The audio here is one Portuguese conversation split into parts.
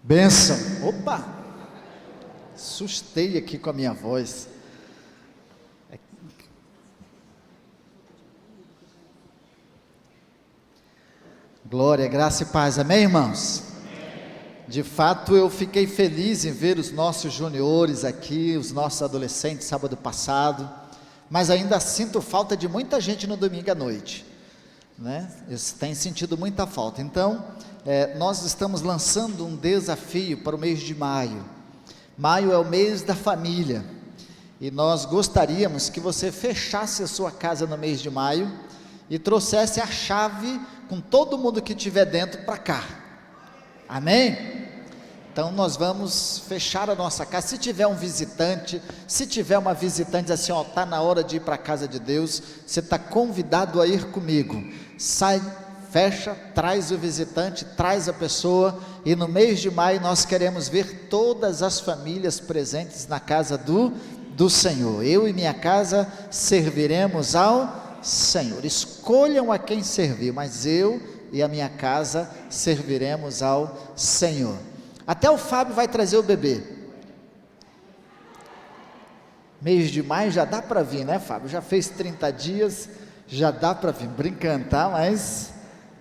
Bênção. Opa! Assustei aqui com a minha voz. Glória, graça e paz. Amém, irmãos? De fato, eu fiquei feliz em ver os nossos juniores aqui, os nossos adolescentes, sábado passado, mas ainda sinto falta de muita gente no domingo à noite, né? Eu tenho sentido muita falta. Então, nós estamos lançando um desafio para o mês de maio. Maio é o mês da família, e nós gostaríamos que você fechasse a sua casa no mês de maio e trouxesse a chave com todo mundo que estiver dentro para cá. Amém? Então nós vamos fechar a nossa casa. Se tiver um visitante, se tiver uma visitante assim, ó, está na hora de ir para a casa de Deus, você está convidado a ir comigo. Sai, fecha, traz o visitante, traz a pessoa, e no mês de maio nós queremos ver todas as famílias presentes na casa do Senhor. Eu e minha casa serviremos ao Senhor. Escolham a quem servir, mas eu e a minha casa serviremos ao Senhor. Até o Fábio vai trazer o bebê. Mês de maio já dá para vir, né, Fábio? Já fez 30 dias, já dá para vir, brincando, tá? Mas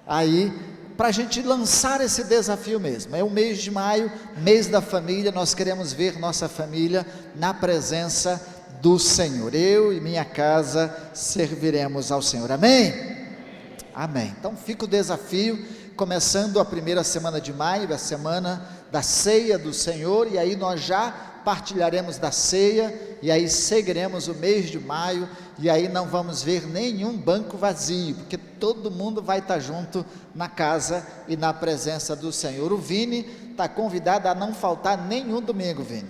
aí, para a gente lançar esse desafio mesmo, é o mês de maio, mês da família. Nós queremos ver nossa família na presença do Senhor. Eu e minha casa serviremos ao Senhor. Amém? Amém. Então fica o desafio, começando a primeira semana de maio, a semana da ceia do Senhor, e aí nós já partilharemos da ceia, e aí seguiremos o mês de maio, e aí não vamos ver nenhum banco vazio, porque todo mundo vai estar junto na casa e na presença do Senhor. O Vini está convidado a não faltar nenhum domingo, Vini.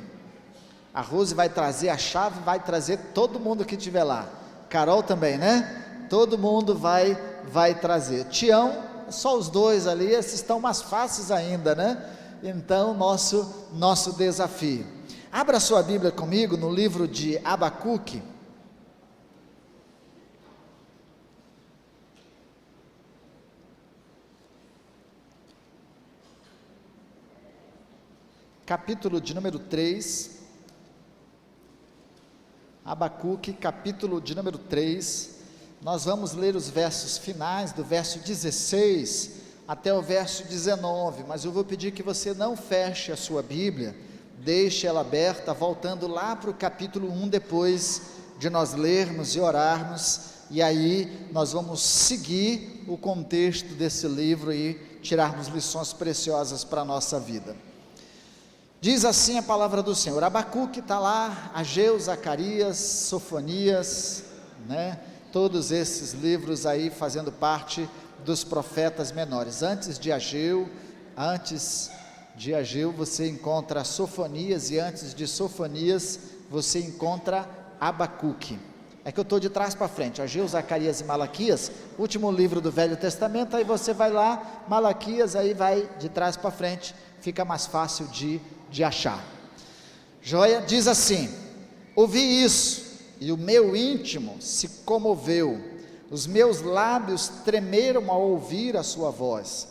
A Rose vai trazer a chave, vai trazer todo mundo que estiver lá. Carol também, né? Todo mundo vai trazer. Tião, só os dois ali, esses estão mais fáceis ainda, né? Então, nosso desafio. Abra sua Bíblia comigo no livro de Abacuque. Capítulo de número 3. Abacuque, capítulo de número 3. Nós vamos ler os versos finais, do verso 16 até o verso 19, mas eu vou pedir que você não feche a sua Bíblia, deixe ela aberta, voltando lá para o capítulo 1, depois de nós lermos e orarmos, e aí nós vamos seguir o contexto desse livro e tirarmos lições preciosas para a nossa vida. Diz assim a palavra do Senhor. Abacuque está lá, Ageu, Zacarias, Sofonias, né? Todos esses livros aí fazendo parte dos profetas menores. Antes de Ageu você encontra Sofonias, e antes de Sofonias você encontra Abacuque. É que eu estou de trás para frente, Ageu, Zacarias e Malaquias, último livro do Velho Testamento. Aí você vai lá, Malaquias, aí vai de trás para frente, fica mais fácil de achar. Joia? Diz assim: ouvi isso, e o meu íntimo se comoveu, os meus lábios tremeram ao ouvir a sua voz.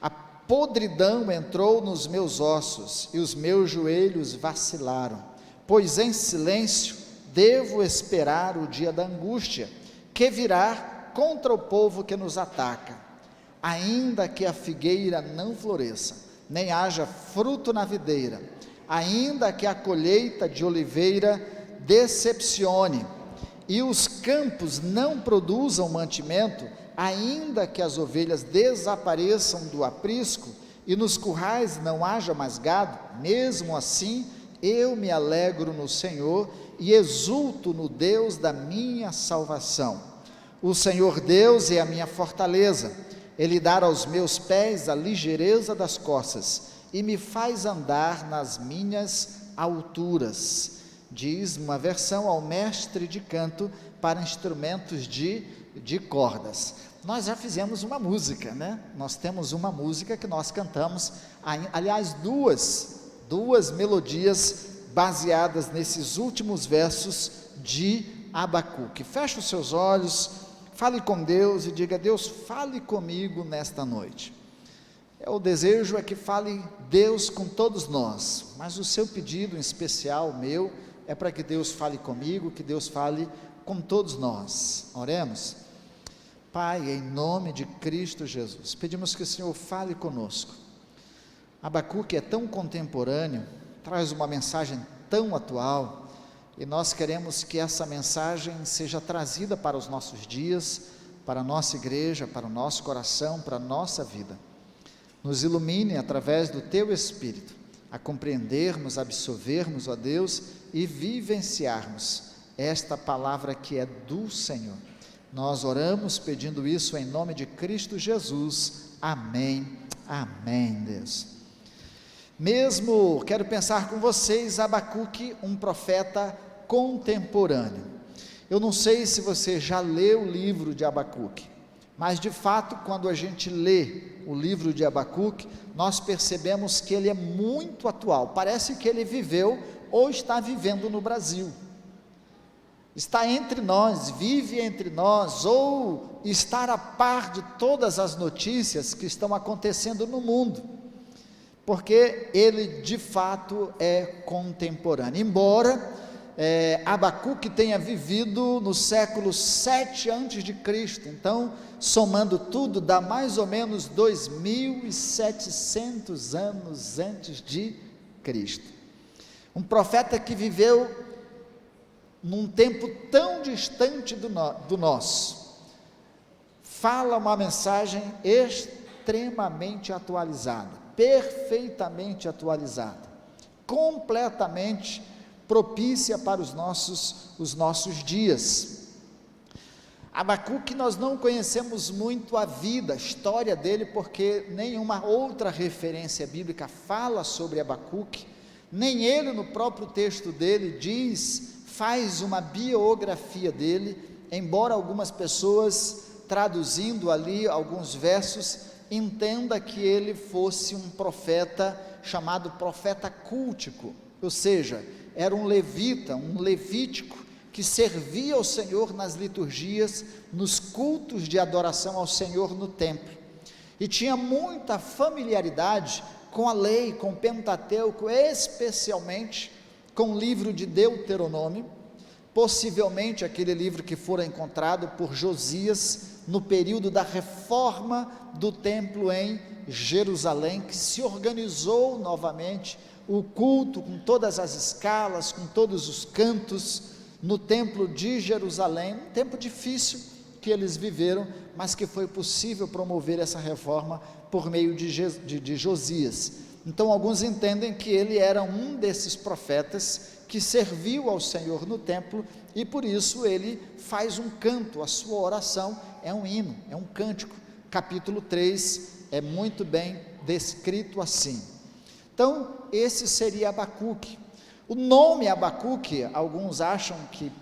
A podridão entrou nos meus ossos, e os meus joelhos vacilaram, pois em silêncio devo esperar o dia da angústia, que virá contra o povo que nos ataca. Ainda que a figueira não floresça, nem haja fruto na videira, ainda que a colheita de oliveira decepcione, e os campos não produzam mantimento, ainda que as ovelhas desapareçam do aprisco, e nos currais não haja mais gado, mesmo assim eu me alegro no Senhor, e exulto no Deus da minha salvação. O Senhor Deus é a minha fortaleza, Ele dá aos meus pés a ligeireza das costas, e me faz andar nas minhas alturas. Diz uma versão: ao mestre de canto para instrumentos de cordas. Nós já fizemos uma música, né? Nós temos uma música que nós cantamos, aliás, duas melodias baseadas nesses últimos versos de Abacuque. Feche os seus olhos, fale com Deus e diga: Deus, fale comigo nesta noite. O desejo é que fale Deus com todos nós, mas o seu pedido em especial, meu, é para que Deus fale comigo, que Deus fale com todos nós. Oremos. Pai, em nome de Cristo Jesus, pedimos que o Senhor fale conosco. Abacuque é tão contemporâneo, traz uma mensagem tão atual, e nós queremos que essa mensagem seja trazida para os nossos dias, para a nossa igreja, para o nosso coração, para a nossa vida. Nos ilumine através do Teu Espírito, a compreendermos, absorvermos, ó Deus, e vivenciarmos esta palavra que é do Senhor. Nós oramos pedindo isso em nome de Cristo Jesus. Amém. Amém, Deus. Mesmo, quero pensar com vocês, Abacuque, um profeta contemporâneo. Eu não sei se você já leu o livro de Abacuque, mas de fato, quando a gente lê o livro de Abacuque, nós percebemos que ele é muito atual, parece que ele viveu ou está vivendo no Brasil, está entre nós, vive entre nós, ou estar a par de todas as notícias que estão acontecendo no mundo, porque ele de fato é contemporâneo, embora Abacuque tenha vivido no século 7 a.C., então, somando tudo, dá mais ou menos 2.700 anos antes de Cristo. Um profeta que viveu num tempo tão distante do nosso, fala uma mensagem extremamente atualizada, perfeitamente atualizada, completamente propícia para os nossos dias. Abacuque, nós não conhecemos muito a vida, a história dele, porque nenhuma outra referência bíblica fala sobre Abacuque, nem ele no próprio texto dele faz uma biografia dele, embora algumas pessoas, traduzindo ali alguns versos, entenda que ele fosse um profeta chamado profeta cultico, ou seja, era um levita, um levítico, que servia ao Senhor nas liturgias, nos cultos de adoração ao Senhor no templo, e tinha muita familiaridade com a lei, com o Pentateuco, especialmente com o livro de Deuteronômio, possivelmente aquele livro que fora encontrado por Josias, no período da reforma do templo em Jerusalém, que se organizou novamente, o culto com todas as escalas, com todos os cantos, no templo de Jerusalém, um tempo difícil que eles viveram, mas que foi possível promover essa reforma por meio de Josias. Então alguns entendem que ele era um desses profetas que serviu ao Senhor no templo, e por isso ele faz um canto, a sua oração é um hino, é um cântico. Capítulo 3 é muito bem descrito assim. Então, esse seria Abacuque. O nome Abacuque, alguns acham que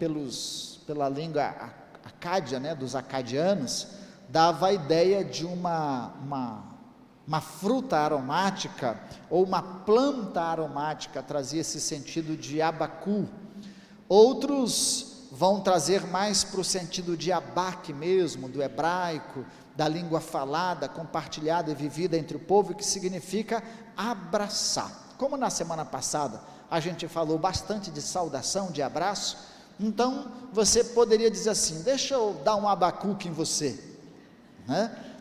pela língua acádia, dos acadianos, dava a ideia de uma fruta aromática, ou uma planta aromática, trazia esse sentido de abacu. Outros vão trazer mais para o sentido de abaque mesmo, do hebraico, da língua falada, compartilhada e vivida entre o povo, que significa abraçar. Como na semana passada a gente falou bastante de saudação, de abraço, então você poderia dizer assim: deixa eu dar um abacuque em você,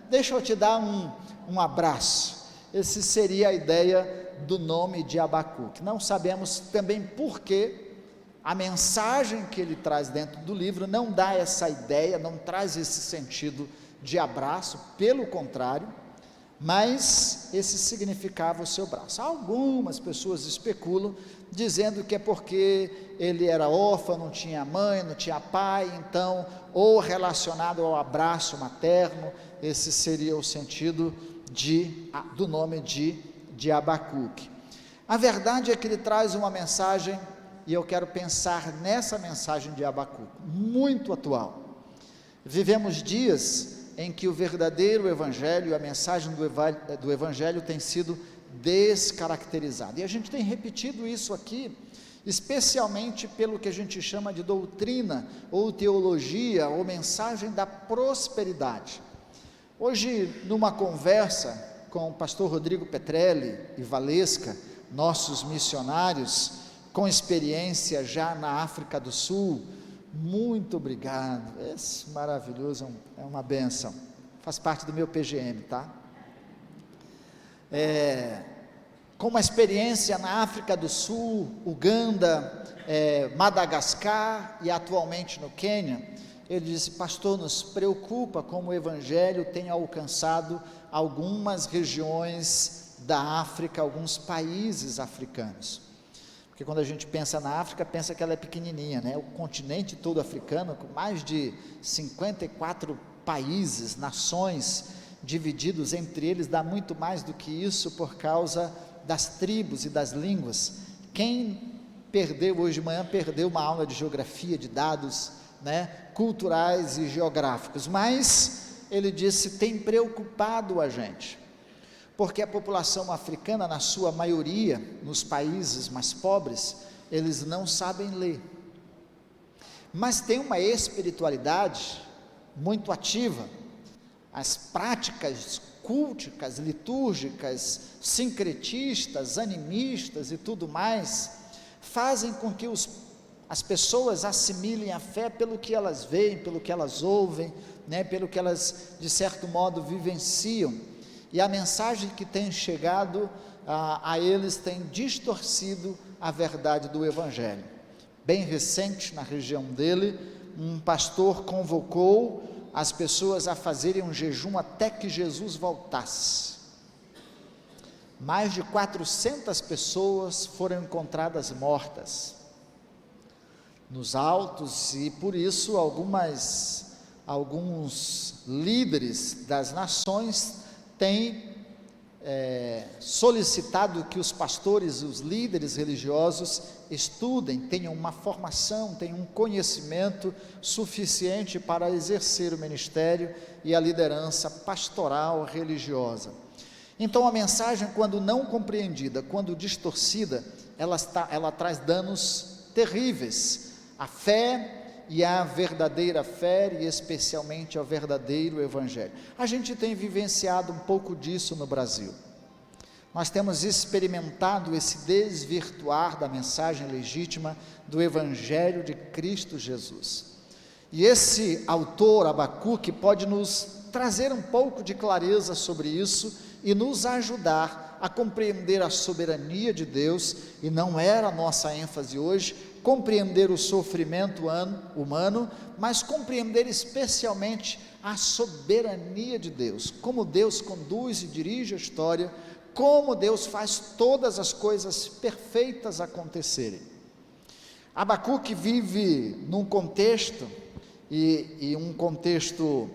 deixa eu te dar um abraço. Essa seria a ideia do nome de Abacuque. Não sabemos também por que a mensagem que ele traz dentro do livro não dá essa ideia, não traz esse sentido de abraço, pelo contrário, mas esse significava o seu braço. Algumas pessoas especulam, dizendo que é porque ele era órfão, não tinha mãe, não tinha pai, então, ou relacionado ao abraço materno, esse seria o sentido do nome de Abacuque. A verdade é que ele traz uma mensagem, e eu quero pensar nessa mensagem de Abacuque, muito atual. Vivemos dias em que o verdadeiro evangelho, a mensagem do evangelho tem sido descaracterizada, e a gente tem repetido isso aqui, especialmente pelo que a gente chama de doutrina, ou teologia, ou mensagem da prosperidade. Hoje, numa conversa, com o pastor Rodrigo Petrelli e Valesca, nossos missionários, com experiência já na África do Sul. Muito obrigado, é maravilhoso, é uma bênção, faz parte do meu PGM, tá? Com uma experiência na África do Sul, Uganda, Madagascar e atualmente no Quênia, ele disse: pastor, nos preocupa como o Evangelho tem alcançado algumas regiões da África, alguns países africanos. Porque quando a gente pensa na África, pensa que ela é pequenininha, né? O continente todo africano, com mais de 54 países, nações, divididos entre eles, dá muito mais do que isso por causa das tribos e das línguas. Quem perdeu hoje de manhã, perdeu uma aula de geografia, de dados, né, culturais e geográficos, mas ele disse, tem preocupado a gente, porque a população africana, na sua maioria, nos países mais pobres, eles não sabem ler, mas tem uma espiritualidade muito ativa, as práticas culticas, litúrgicas, sincretistas, animistas e tudo mais, fazem com que as pessoas assimilem a fé pelo que elas veem, pelo que elas ouvem, né, pelo que elas, de certo modo, vivenciam, e a mensagem que tem chegado a eles tem distorcido a verdade do Evangelho. Bem recente, na região dele, um pastor convocou as pessoas a fazerem um jejum até que Jesus voltasse. Mais de 400 pessoas foram encontradas mortas nos altos, e por isso alguns líderes das nações têm solicitado que os pastores, os líderes religiosos estudem, tenham uma formação, tenham um conhecimento suficiente para exercer o ministério e a liderança pastoral religiosa. Então a mensagem, quando não compreendida, quando distorcida, ela traz danos terríveis à fé e à verdadeira fé, e especialmente ao verdadeiro Evangelho. A gente tem vivenciado um pouco disso no Brasil. Nós temos experimentado esse desvirtuar da mensagem legítima do Evangelho de Cristo Jesus. E esse autor, Abacuque, pode nos trazer um pouco de clareza sobre isso e nos ajudar a compreender a soberania de Deus, e não era a nossa ênfase hoje, compreender o sofrimento humano, mas compreender especialmente a soberania de Deus, como Deus conduz e dirige a história, como Deus faz todas as coisas perfeitas acontecerem. Abacuque vive num contexto, e um contexto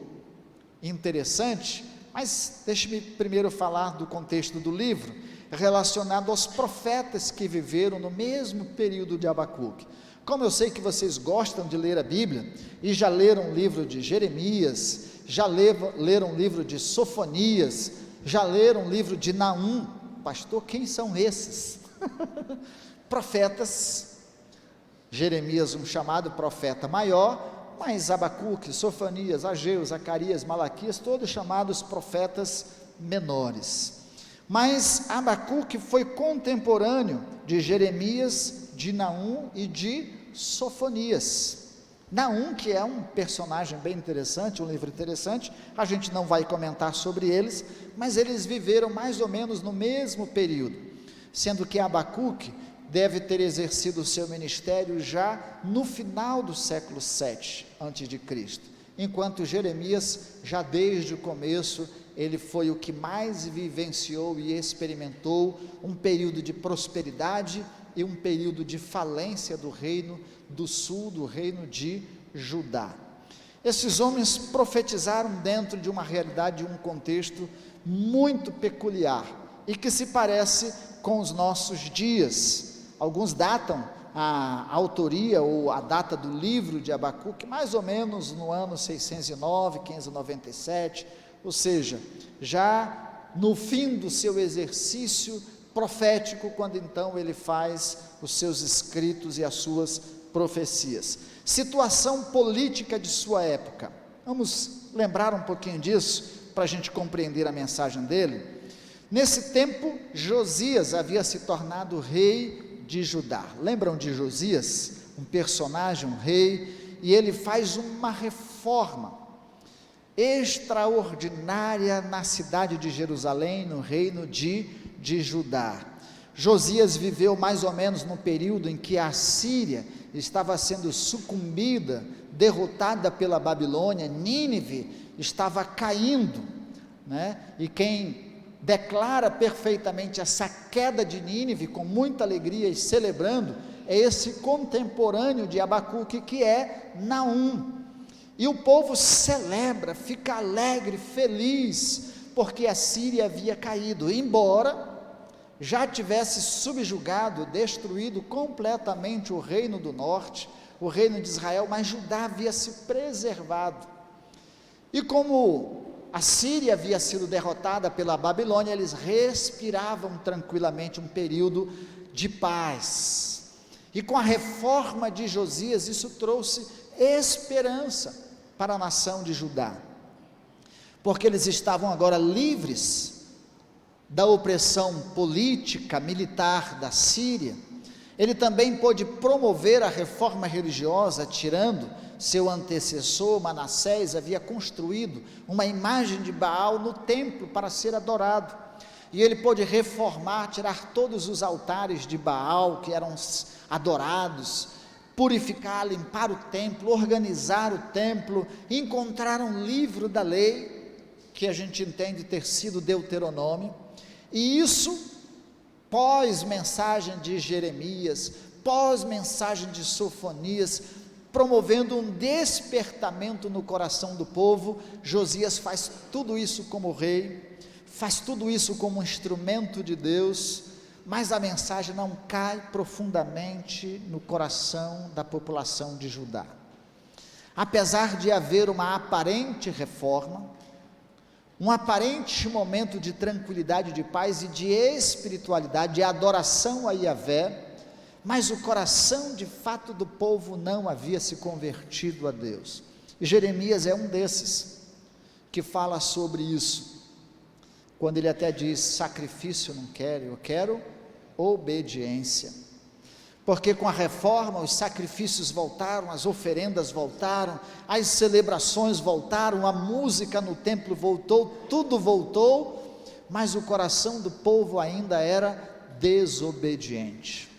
interessante, mas deixe-me primeiro falar do contexto do livro, relacionado aos profetas que viveram no mesmo período de Abacuque. Como eu sei que vocês gostam de ler a Bíblia, e já leram o livro de Jeremias, já leram o livro de Sofonias, já leram o livro de Naum, pastor, quem são esses? Profetas, Jeremias, um chamado profeta maior, mas Abacuque, Sofonias, Ageu, Zacarias, Malaquias, todos chamados profetas menores. Mas Abacuque foi contemporâneo de Jeremias, de Naum e de Sofonias. Naum, que é um personagem bem interessante, um livro interessante, a gente não vai comentar sobre eles, mas eles viveram mais ou menos no mesmo período, sendo que Abacuque deve ter exercido o seu ministério já no final do século 7 a.C., enquanto Jeremias, já desde o começo, ele foi o que mais vivenciou e experimentou um período de prosperidade e um período de falência do reino do sul, do reino de Judá. Esses homens profetizaram dentro de uma realidade, de um contexto muito peculiar, e que se parece com os nossos dias. Alguns datam a autoria ou a data do livro de Abacuque mais ou menos no ano 609, 597, ou seja, já no fim do seu exercício profético, quando então ele faz os seus escritos e as suas profecias. Situação política de sua época, vamos lembrar um pouquinho disso, para a gente compreender a mensagem dele. Nesse tempo, Josias havia se tornado rei de Judá. Lembram de Josias? Um personagem, um rei, e ele faz uma reforma extraordinária na cidade de Jerusalém, no reino de Judá. Josias viveu mais ou menos no período em que a Síria estava sendo sucumbida, derrotada pela Babilônia. Nínive estava caindo, né? E quem declara perfeitamente essa queda de Nínive com muita alegria e celebrando é esse contemporâneo de Abacuque, que é Naum. E o povo celebra, fica alegre, feliz, porque a Síria havia caído, embora já tivesse subjugado, destruído completamente o reino do norte, o reino de Israel, mas Judá havia se preservado. E como a Síria havia sido derrotada pela Babilônia, eles respiravam tranquilamente um período de paz. E com a reforma de Josias, isso trouxe esperança para a nação de Judá, porque eles estavam agora livres da opressão política, militar da Síria. Ele também pôde promover a reforma religiosa, tirando seu antecessor Manassés, havia construído uma imagem de Baal no templo para ser adorado, e ele pôde reformar, tirar todos os altares de Baal que eram adorados, purificar, limpar o templo, organizar o templo, encontrar um livro da lei, que a gente entende ter sido Deuteronômio, e isso pós-mensagem de Jeremias, pós-mensagem de Sofonias, promovendo um despertamento no coração do povo. Josias faz tudo isso como rei, faz tudo isso como instrumento de Deus, mas a mensagem não cai profundamente no coração da população de Judá. Apesar de haver uma aparente reforma, um aparente momento de tranquilidade, de paz e de espiritualidade, de adoração a Yahvé, mas o coração de fato do povo não havia se convertido a Deus. E Jeremias é um desses que fala sobre isso, quando ele até diz: sacrifício não quero, eu quero obediência. Porque com a reforma os sacrifícios voltaram, as oferendas voltaram, as celebrações voltaram, a música no templo voltou, tudo voltou, mas o coração do povo ainda era desobediente.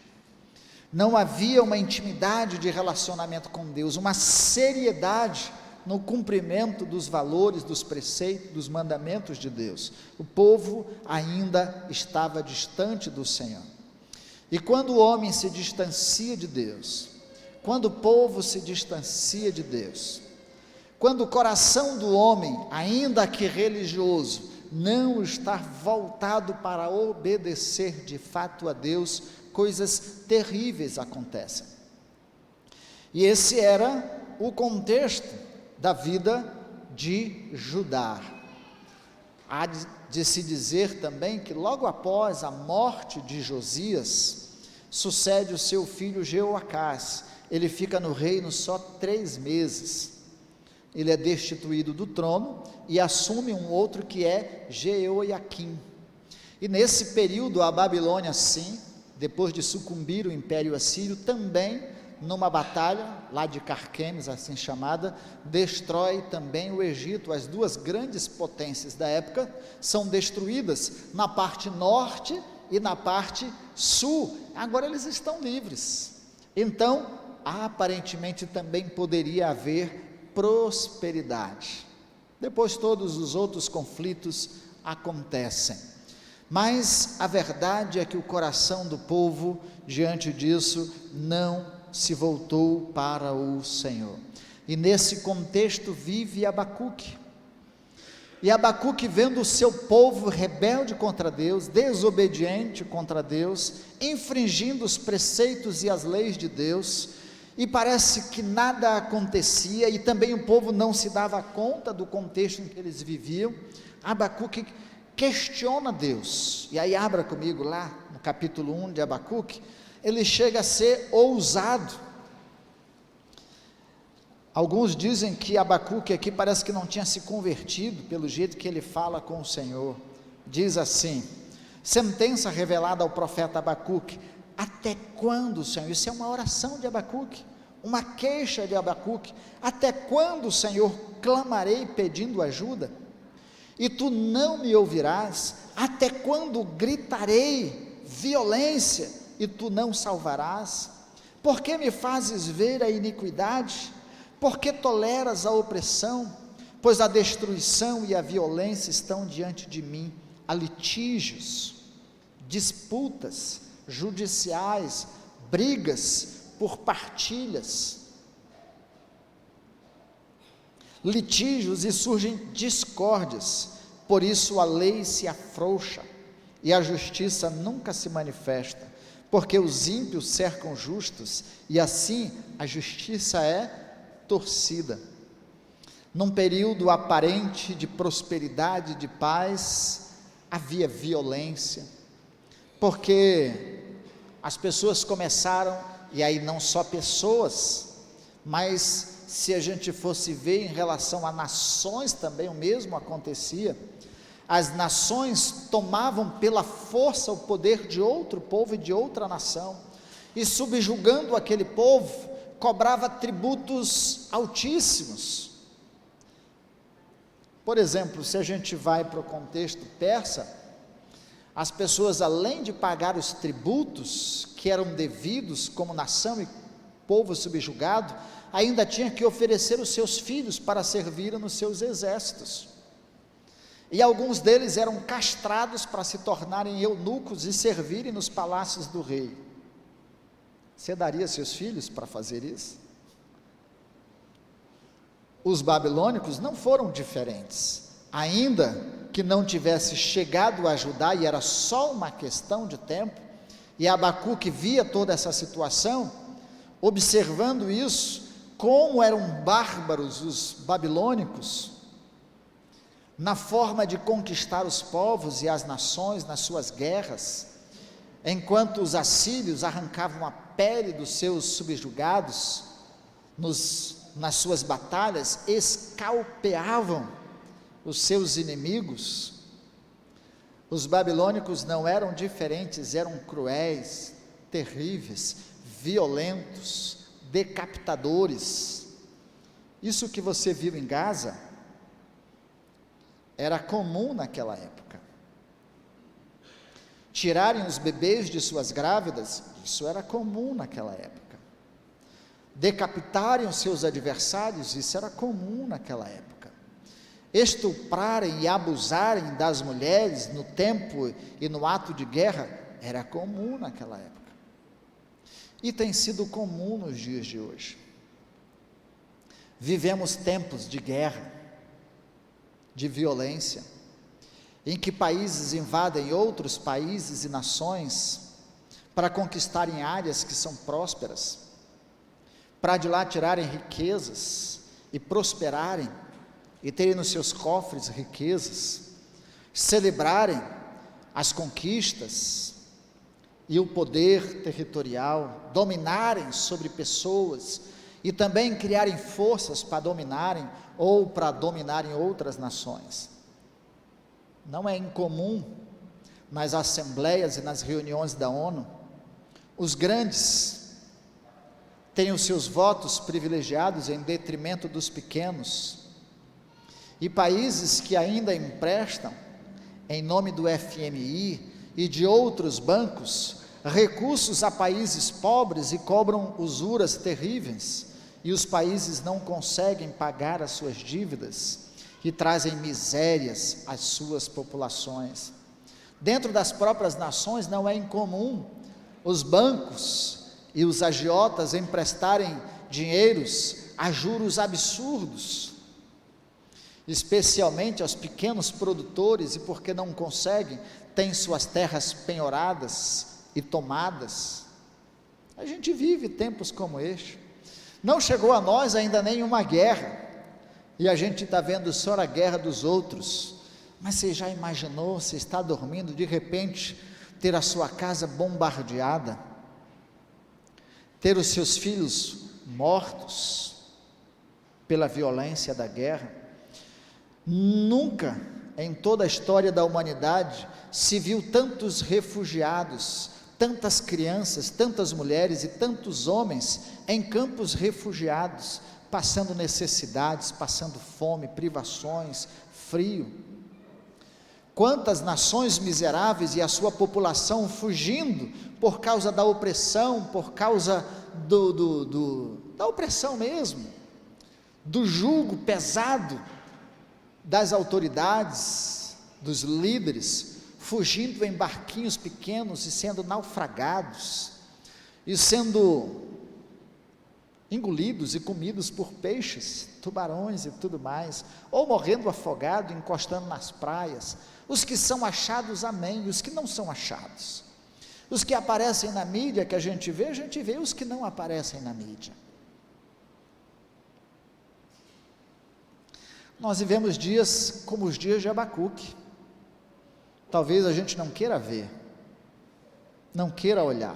Não havia uma intimidade de relacionamento com Deus, uma seriedade no cumprimento dos valores, dos preceitos, dos mandamentos de Deus. O povo ainda estava distante do Senhor. E quando o homem se distancia de Deus, quando o povo se distancia de Deus, quando o coração do homem, ainda que religioso, não está voltado para obedecer de fato a Deus, coisas terríveis acontecem. E esse era o contexto da vida de Judá. Há de se dizer também que logo após a morte de Josias, sucede o seu filho Jeoacás. Ele fica no reino só 3 meses, ele é destituído do trono e assume um outro que é Jeoiaquim. E nesse período a Babilônia, sim, depois de sucumbir o Império Assírio, também numa batalha lá de Carquemes, assim chamada, destrói também o Egito. As duas grandes potências da época são destruídas na parte norte e na parte sul. Agora eles estão livres. Então, aparentemente também poderia haver prosperidade. Depois todos os outros conflitos acontecem. Mas a verdade é que o coração do povo, diante disso, não se voltou para o Senhor. E nesse contexto vive Abacuque. E Abacuque, vendo o seu povo rebelde contra Deus, desobediente contra Deus, infringindo os preceitos e as leis de Deus, e parece que nada acontecia, e também o povo não se dava conta do contexto em que eles viviam. Abacuque questiona Deus, e aí abra comigo lá no capítulo 1 de Abacuque. Ele chega a ser ousado. Alguns dizem que Abacuque aqui parece que não tinha se convertido pelo jeito que ele fala com o Senhor. Diz assim: Sentença revelada ao profeta Abacuque: até quando, Senhor? Isso é uma oração de Abacuque, uma queixa de Abacuque: até quando, Senhor, clamarei pedindo ajuda, e tu não me ouvirás? Até quando gritarei violência, e tu não salvarás? Por que me fazes ver a iniquidade? Por que toleras a opressão? Pois a destruição e a violência estão diante de mim, há litígios, disputas judiciais, brigas por partilhas, litígios, e surgem discórdias. Por isso a lei se afrouxa e a justiça nunca se manifesta, porque os ímpios cercam justos, e assim a justiça é torcida. Num período aparente de prosperidade, de paz, havia violência, porque as pessoas começaram, e aí não só pessoas, mas se a gente fosse ver em relação a nações também o mesmo acontecia. As nações tomavam pela força o poder de outro povo e de outra nação, e subjugando aquele povo, cobrava tributos altíssimos. Por exemplo, se a gente vai para o contexto persa, as pessoas, além de pagar os tributos que eram devidos como nação e povo subjugado, ainda tinha que oferecer os seus filhos para servirem nos seus exércitos, e alguns deles eram castrados para se tornarem eunucos e servirem nos palácios do rei. Você daria seus filhos para fazer isso? Os babilônicos não foram diferentes, ainda que não tivesse chegado a Judá, e era só uma questão de tempo, e Abacuque via toda essa situação, observando isso, como eram bárbaros os babilônicos, na forma de conquistar os povos e as nações nas suas guerras, enquanto os assírios arrancavam a pele dos seus subjugados, nas suas batalhas, escalpeavam os seus inimigos. Os babilônicos não eram diferentes, eram cruéis, terríveis, violentos, decapitadores. Isso que você viu em Gaza era comum naquela época. Tirarem os bebês de suas grávidas, isso era comum naquela época. Decapitarem os seus adversários, isso era comum naquela época. Estuprarem e abusarem das mulheres no tempo e no ato de guerra, era comum naquela época. E tem sido comum nos dias de hoje. Vivemos tempos de guerra, de violência, em que países invadem outros países e nações para conquistarem áreas que são prósperas, para de lá tirarem riquezas e prosperarem, e terem nos seus cofres riquezas, celebrarem as conquistas e o poder territorial, dominarem sobre pessoas, e também criarem forças para dominarem ou para dominarem outras nações. Não é incomum nas assembleias e nas reuniões da ONU, os grandes têm os seus votos privilegiados em detrimento dos pequenos, e países que ainda emprestam, em nome do FMI e de outros bancos, recursos a países pobres e cobram usuras terríveis, e os países não conseguem pagar as suas dívidas e trazem misérias às suas populações. Dentro das próprias nações não é incomum os bancos e os agiotas emprestarem dinheiros a juros absurdos, especialmente aos pequenos produtores, e porque não conseguem, têm suas terras penhoradas e tomadas. A gente vive tempos como este. Não chegou a nós ainda nenhuma guerra, e a gente está vendo só a guerra dos outros, mas você já imaginou, você está dormindo, de repente, ter a sua casa bombardeada, ter os seus filhos mortos pela violência da guerra? Nunca em toda a história da humanidade se viu tantos refugiados, tantas crianças, tantas mulheres e tantos homens em campos refugiados, passando necessidades, passando fome, privações, frio. Quantas nações miseráveis e a sua população fugindo por causa da opressão, por causa da opressão mesmo, do jugo pesado das autoridades, dos líderes, fugindo em barquinhos pequenos e sendo naufragados, e sendo engolidos e comidos por peixes, tubarões e tudo mais, ou morrendo afogado, encostando nas praias. Os que são achados, amém, os que não são achados, os que aparecem na mídia, que a gente vê os que não aparecem na mídia. Nós vivemos dias como os dias de Abacuque. Talvez a gente não queira ver, não queira olhar.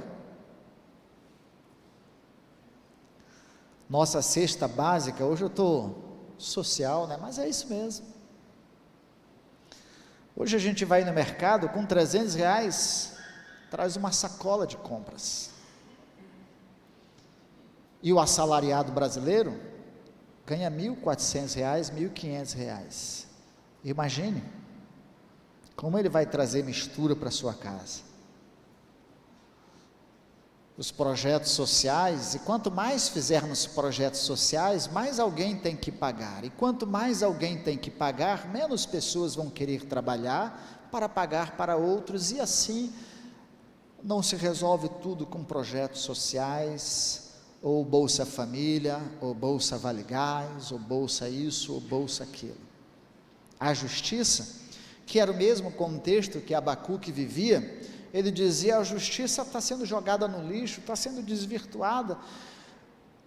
Nossa cesta básica, hoje eu estou social, né? Mas é isso mesmo. Hoje a gente vai no mercado, com R$300, traz uma sacola de compras. E o assalariado brasileiro ganha R$1.400, R$1.500. Imagine como ele vai trazer mistura para sua casa. Os projetos sociais, e quanto mais fizermos projetos sociais, mais alguém tem que pagar, e quanto mais alguém tem que pagar, menos pessoas vão querer trabalhar para pagar para outros, e assim não se resolve tudo com projetos sociais, ou Bolsa Família, ou Bolsa Vale Gás, ou Bolsa isso, ou Bolsa aquilo. A justiça, que era o mesmo contexto que Abacuque vivia, ele dizia: a justiça está sendo jogada no lixo, está sendo desvirtuada.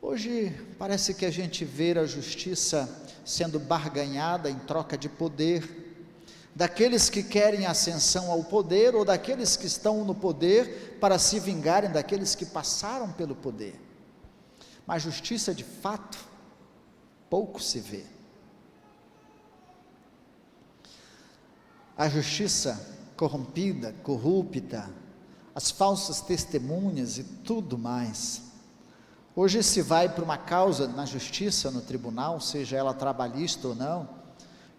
Hoje parece que a gente vê a justiça sendo barganhada em troca de poder, daqueles que querem ascensão ao poder, ou daqueles que estão no poder para se vingarem daqueles que passaram pelo poder. Mas justiça de fato, pouco se vê. A justiça corrompida, corrupta, as falsas testemunhas e tudo mais. Hoje se vai para uma causa na justiça, no tribunal, seja ela trabalhista ou não,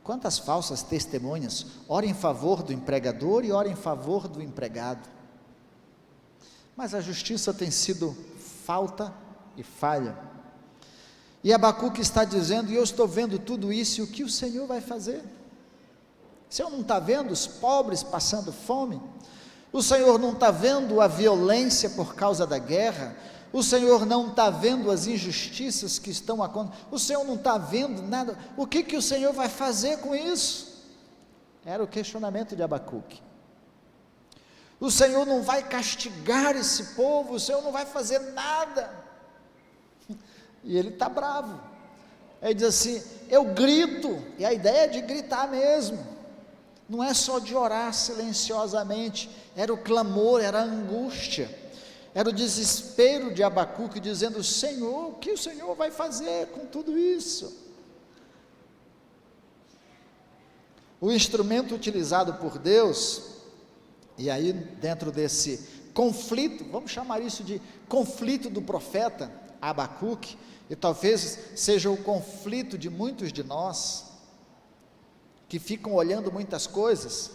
quantas falsas testemunhas, ora em favor do empregador e ora em favor do empregado. Mas a justiça tem sido falta e falha. E Abacuque está dizendo: e eu estou vendo tudo isso, e o que o Senhor vai fazer? O Senhor não está vendo os pobres passando fome? O Senhor não está vendo a violência por causa da guerra? O Senhor não está vendo as injustiças que estão acontecendo? O Senhor não está vendo nada? O que o Senhor vai fazer com isso? Era o questionamento de Abacuque. O Senhor não vai castigar esse povo, o Senhor não vai fazer nada. E ele está bravo. Ele diz assim: eu grito, e a ideia é de gritar mesmo. Não é só de orar silenciosamente, era o clamor, era a angústia, era o desespero de Abacuque, dizendo: Senhor, o que o Senhor vai fazer com tudo isso? O instrumento utilizado por Deus, e aí dentro desse conflito, vamos chamar isso de conflito do profeta Abacuque, e talvez seja o conflito de muitos de nós, que ficam olhando muitas coisas,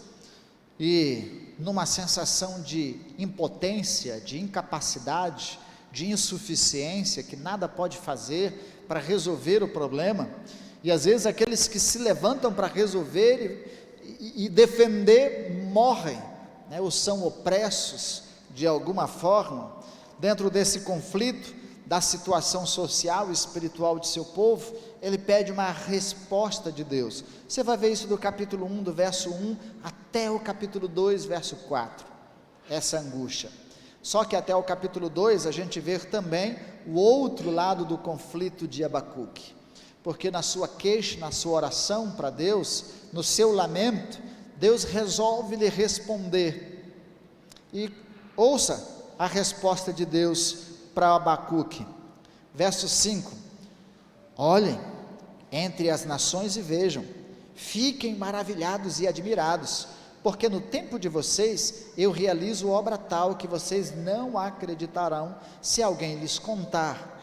e numa sensação de impotência, de incapacidade, de insuficiência, que nada pode fazer para resolver o problema, e às vezes aqueles que se levantam para resolver e defender, morrem, né, ou são opressos de alguma forma, dentro desse conflito, da situação social e espiritual de seu povo. Ele pede uma resposta de Deus. Você vai ver isso do capítulo 1, do verso 1, até o capítulo 2, verso 4, essa angústia. Só que até o capítulo 2, a gente vê também o outro lado do conflito de Abacuque, porque na sua queixa, na sua oração para Deus, no seu lamento, Deus resolve lhe responder. E ouça a resposta de Deus para Abacuque, verso 5: olhem entre as nações e vejam, fiquem maravilhados e admirados, porque no tempo de vocês eu realizo obra tal que vocês não acreditarão se alguém lhes contar.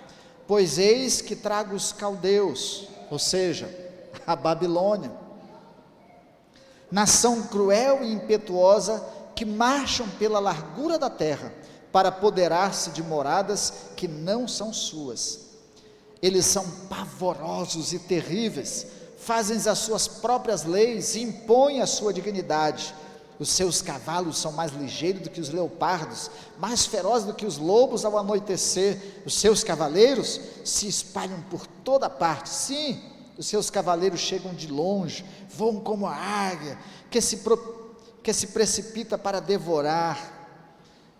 Pois eis que trago os caldeus, ou seja, a Babilônia, nação cruel e impetuosa, que marcham pela largura da terra, para apoderar-se de moradas que não são suas. Eles são pavorosos e terríveis, fazem as suas próprias leis e impõem a sua dignidade. Os seus cavalos são mais ligeiros do que os leopardos, mais ferozes do que os lobos ao anoitecer. Os seus cavaleiros se espalham por toda parte. Sim, os seus cavaleiros chegam de longe, voam como a águia, que se precipita para devorar.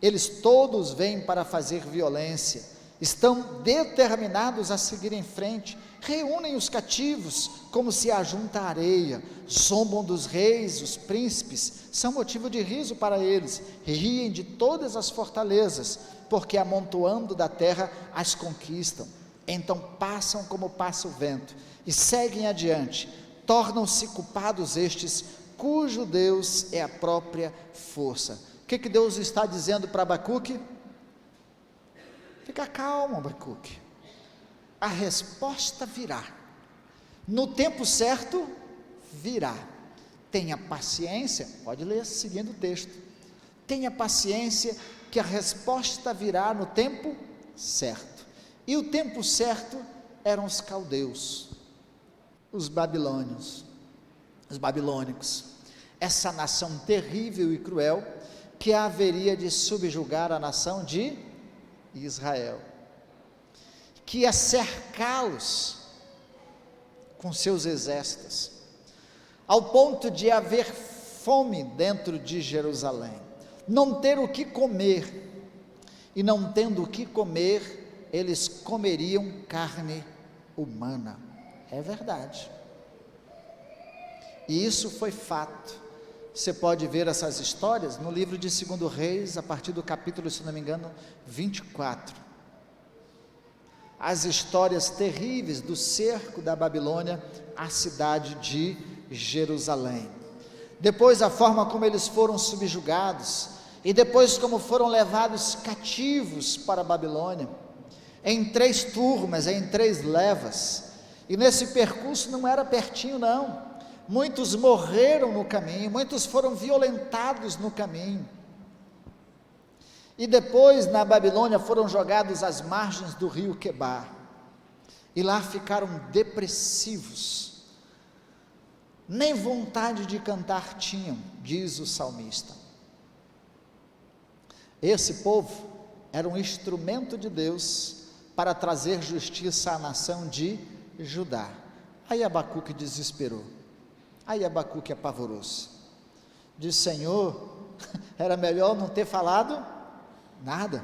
Eles todos vêm para fazer violência, estão determinados a seguir em frente, reúnem os cativos como se ajunta a areia, zombam dos reis, os príncipes, são motivo de riso para eles, riem de todas as fortalezas, porque amontoando da terra as conquistam, então passam como passa o vento, e seguem adiante, tornam-se culpados estes, cujo Deus é a própria força. O que Deus está dizendo para Abacuque? Fica calmo, Abacuque, a resposta virá, no tempo certo virá, tenha paciência, pode ler seguindo o texto, tenha paciência que a resposta virá no tempo certo, e o tempo certo eram os caldeus, os babilônicos, essa nação terrível e cruel, que haveria de subjugar a nação de Israel, que ia cercá-los com seus exércitos, ao ponto de haver fome dentro de Jerusalém, não ter o que comer, e não tendo o que comer, eles comeriam carne humana, é verdade, e isso foi fato. Você pode ver essas histórias no livro de 2 Reis, a partir do capítulo, se não me engano, 24. As histórias terríveis do cerco da Babilônia à cidade de Jerusalém. Depois a forma como eles foram subjugados, e depois como foram levados cativos para a Babilônia, em 3 turmas, em 3 levas, e nesse percurso não era pertinho não, muitos morreram no caminho, muitos foram violentados no caminho, e depois na Babilônia foram jogados às margens do rio Quebar, e lá ficaram depressivos, nem vontade de cantar tinham, diz o salmista. Esse povo era um instrumento de Deus para trazer justiça à nação de Judá. Aí Abacuque desesperou, aí Abacuque apavorou-se, disse: Senhor, era melhor não ter falado nada,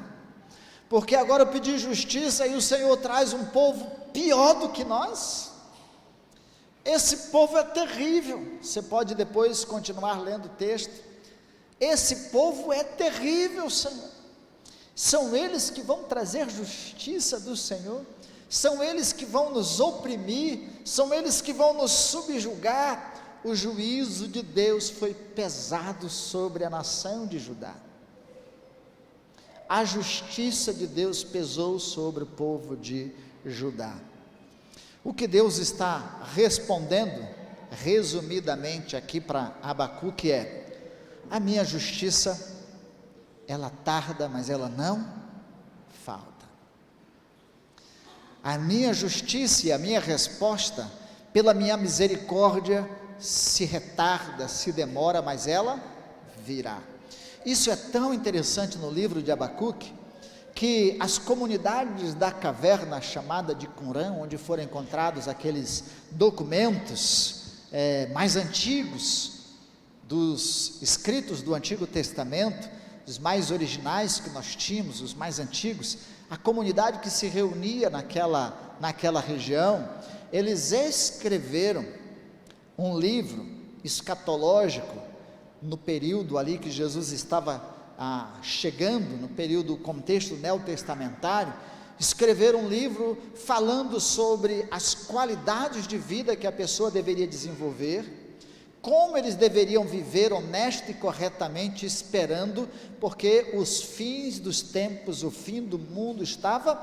porque agora eu pedi justiça e o Senhor traz um povo pior do que nós. Esse povo é terrível. Você pode depois continuar lendo o texto. Esse povo é terrível, Senhor. São eles que vão trazer justiça do Senhor, são eles que vão nos oprimir, são eles que vão nos subjugar. O juízo de Deus foi pesado sobre a nação de Judá. A justiça de Deus pesou sobre o povo de Judá. O que Deus está respondendo, resumidamente aqui para Abacuque é: a minha justiça, ela tarda, mas ela não falta. A minha justiça e a minha resposta, pela minha misericórdia, se retarda, se demora, mas ela virá. Isso é tão interessante no livro de Abacuque, que as comunidades da caverna chamada de Qumran, onde foram encontrados aqueles documentos mais antigos, dos escritos do Antigo Testamento, os mais originais que nós tínhamos, os mais antigos, a comunidade que se reunia naquela região, eles escreveram um livro escatológico, no período ali que Jesus estava chegando, no período, contexto neotestamentário, escreveram um livro falando sobre as qualidades de vida que a pessoa deveria desenvolver, como eles deveriam viver honesto e corretamente, esperando, porque os fins dos tempos, o fim do mundo estava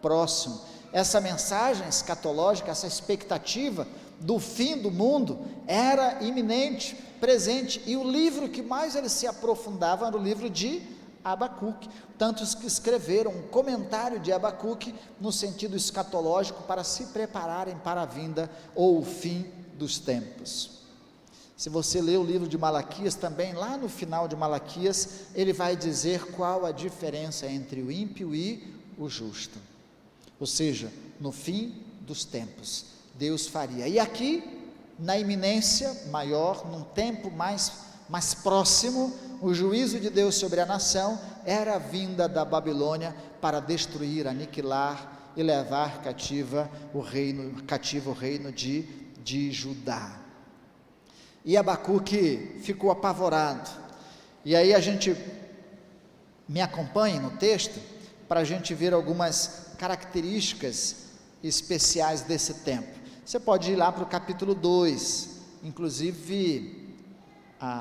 próximo. Essa mensagem escatológica, essa expectativa do fim do mundo era iminente, presente, e o livro que mais eles se aprofundavam era o livro de Abacuque. Tantos que escreveram um comentário de Abacuque no sentido escatológico para se prepararem para a vinda ou o fim dos tempos. Se você ler o livro de Malaquias também, lá no final de Malaquias, ele vai dizer qual a diferença entre o ímpio e o justo. Ou seja, no fim dos tempos, Deus faria. E aqui, na iminência maior, num tempo mais próximo, o juízo de Deus sobre a nação era a vinda da Babilônia para destruir, aniquilar e levar cativo o reino de Judá. E Abacuque ficou apavorado. E aí a gente me acompanha no texto para a gente ver algumas características especiais desse tempo. Você pode ir lá para o capítulo 2, inclusive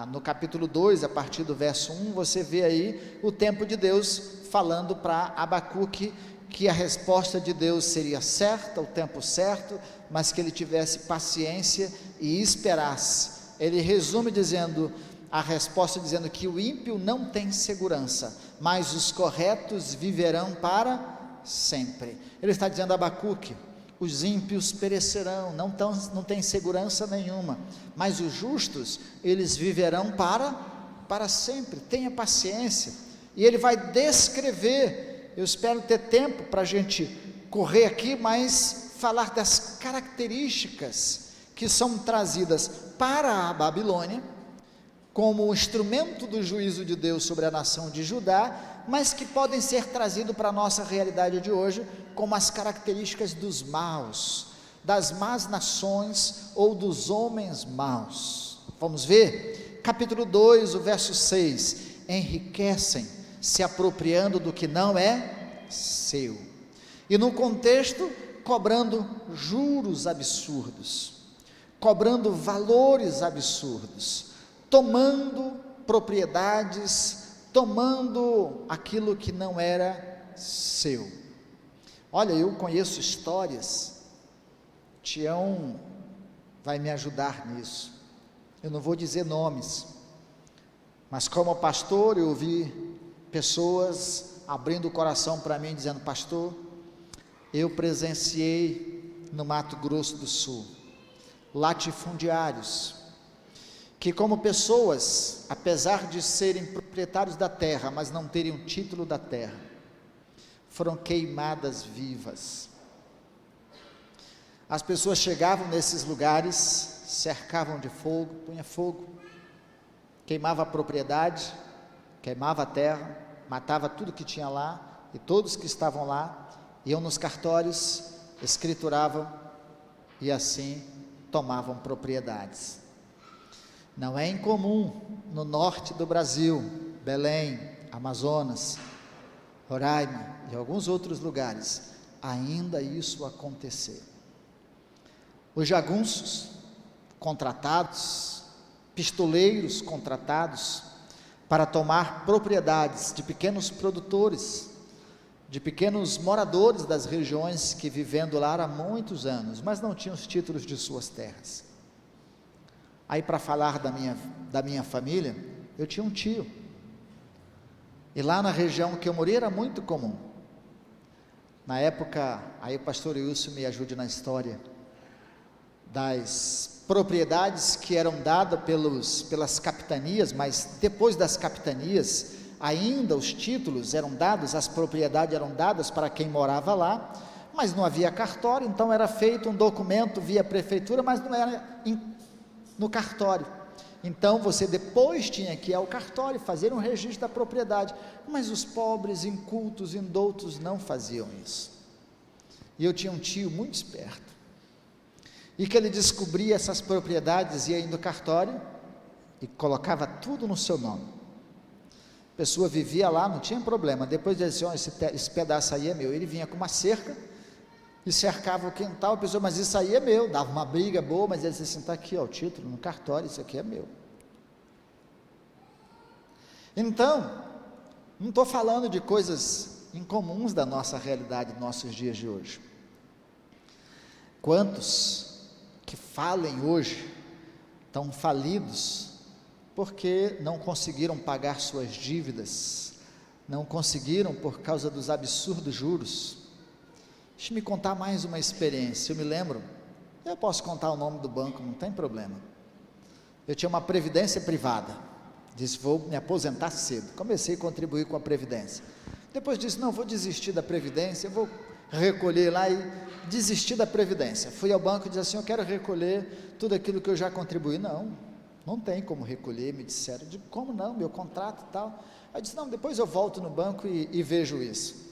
no capítulo 2, a partir do verso 1, você vê aí o tempo de Deus falando para Abacuque que a resposta de Deus seria certa, o tempo certo, mas que ele tivesse paciência e esperasse. Ele resume dizendo, a resposta dizendo que o ímpio não tem segurança, mas os corretos viverão para sempre. Ele está dizendo a Abacuque, os ímpios perecerão, não tem segurança nenhuma, mas os justos, eles viverão para sempre, tenha paciência. E ele vai descrever, eu espero ter tempo para a gente correr aqui, mas falar das características que são trazidas para a Babilônia, como instrumento do juízo de Deus sobre a nação de Judá, mas que podem ser trazidos para a nossa realidade de hoje, como as características dos maus, das más nações ou dos homens maus. Vamos ver? Capítulo 2, o verso 6, enriquecem, se apropriando do que não é seu, e no contexto, cobrando juros absurdos, cobrando valores absurdos, tomando propriedades, tomando aquilo que não era seu. Olha, eu conheço histórias, Tião vai me ajudar nisso, eu não vou dizer nomes, mas como pastor eu ouvi pessoas abrindo o coração para mim, dizendo, pastor, eu presenciei no Mato Grosso do Sul, latifundiários, que como pessoas, apesar de serem proprietários da terra, mas não terem um título da terra, foram queimadas vivas. As pessoas chegavam nesses lugares, cercavam de fogo, punha fogo, queimava a propriedade, queimava a terra, matava tudo que tinha lá, e todos que estavam lá, iam nos cartórios, escrituravam, e assim tomavam propriedades. Não é incomum no norte do Brasil, Belém, Amazonas, Roraima e alguns outros lugares, ainda isso acontecer. Os jagunços contratados, pistoleiros contratados para tomar propriedades de pequenos produtores, de pequenos moradores das regiões que vivendo lá há muitos anos, mas não tinham os títulos de suas terras. Aí para falar da minha família, eu tinha um tio, e lá na região que eu morei era muito comum, na época, aí o pastor Wilson me ajude na história, das propriedades que eram dadas pelas capitanias, mas depois das capitanias, ainda os títulos eram dados, as propriedades eram dadas para quem morava lá, mas não havia cartório, então era feito um documento via prefeitura, mas não era no cartório, então você depois tinha que ir ao cartório fazer um registro da propriedade, mas os pobres, incultos, indoutos não faziam isso. E eu tinha um tio muito esperto, e que ele descobria essas propriedades, ia indo no cartório e colocava tudo no seu nome. A pessoa vivia lá, não tinha problema, depois dizia assim, esse pedaço aí é meu, ele vinha com uma cerca, e cercava o quintal. A pessoa, mas isso aí é meu, dava uma briga boa, mas ele disse assim, está aqui, ó, o título, no cartório, isso aqui é meu. Então, não estou falando de coisas incomuns da nossa realidade, dos nossos dias de hoje. Quantos que falem hoje, estão falidos, porque não conseguiram pagar suas dívidas, não conseguiram por causa dos absurdos juros. Deixa eu me contar mais uma experiência. Eu me lembro, eu posso contar o nome do banco, não tem problema. Eu tinha uma previdência privada, disse, vou me aposentar cedo, comecei a contribuir com a previdência, depois disse, não, vou desistir da previdência, vou recolher lá e desistir da previdência. Fui ao banco e disse assim, eu quero recolher tudo aquilo que eu já contribuí. Não tem como recolher, me disseram. Eu digo, como não, meu contrato e tal. Aí eu disse, não, depois eu volto no banco e vejo isso.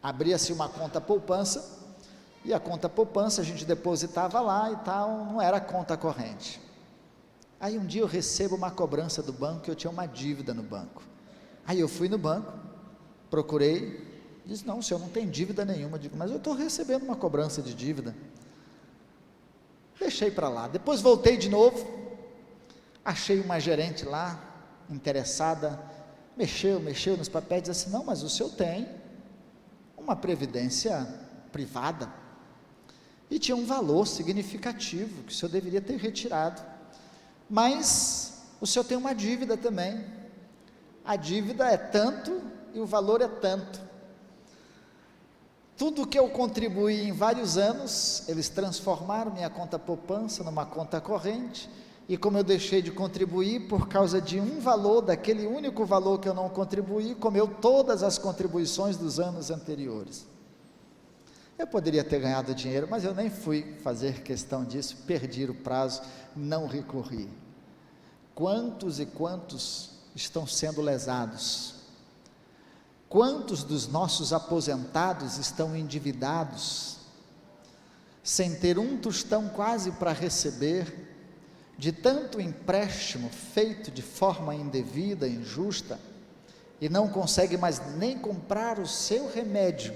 Abria-se uma conta poupança, e a conta poupança a gente depositava lá e tal, não era conta corrente. Aí um dia eu recebo uma cobrança do banco, que eu tinha uma dívida no banco. Aí eu fui no banco, procurei, disse, não, o senhor não tem dívida nenhuma. Eu digo, mas eu estou recebendo uma cobrança de dívida. Deixei para lá, depois voltei de novo, achei uma gerente lá, interessada, mexeu nos papéis, disse assim, não, mas o senhor tem uma previdência privada, e tinha um valor significativo, que o senhor deveria ter retirado, mas o senhor tem uma dívida também, a dívida é tanto, e o valor é tanto, tudo que eu contribuí em vários anos, eles transformaram minha conta poupança numa conta corrente, e como eu deixei de contribuir por causa de um valor, daquele único valor que eu não contribuí, comeu todas as contribuições dos anos anteriores. Eu poderia ter ganhado dinheiro, mas eu nem fui fazer questão disso, perdi o prazo, não recorri. Quantos e quantos estão sendo lesados? Quantos dos nossos aposentados estão endividados, sem ter um tostão quase para receber, de tanto empréstimo feito de forma indevida, injusta, e não consegue mais nem comprar o seu remédio,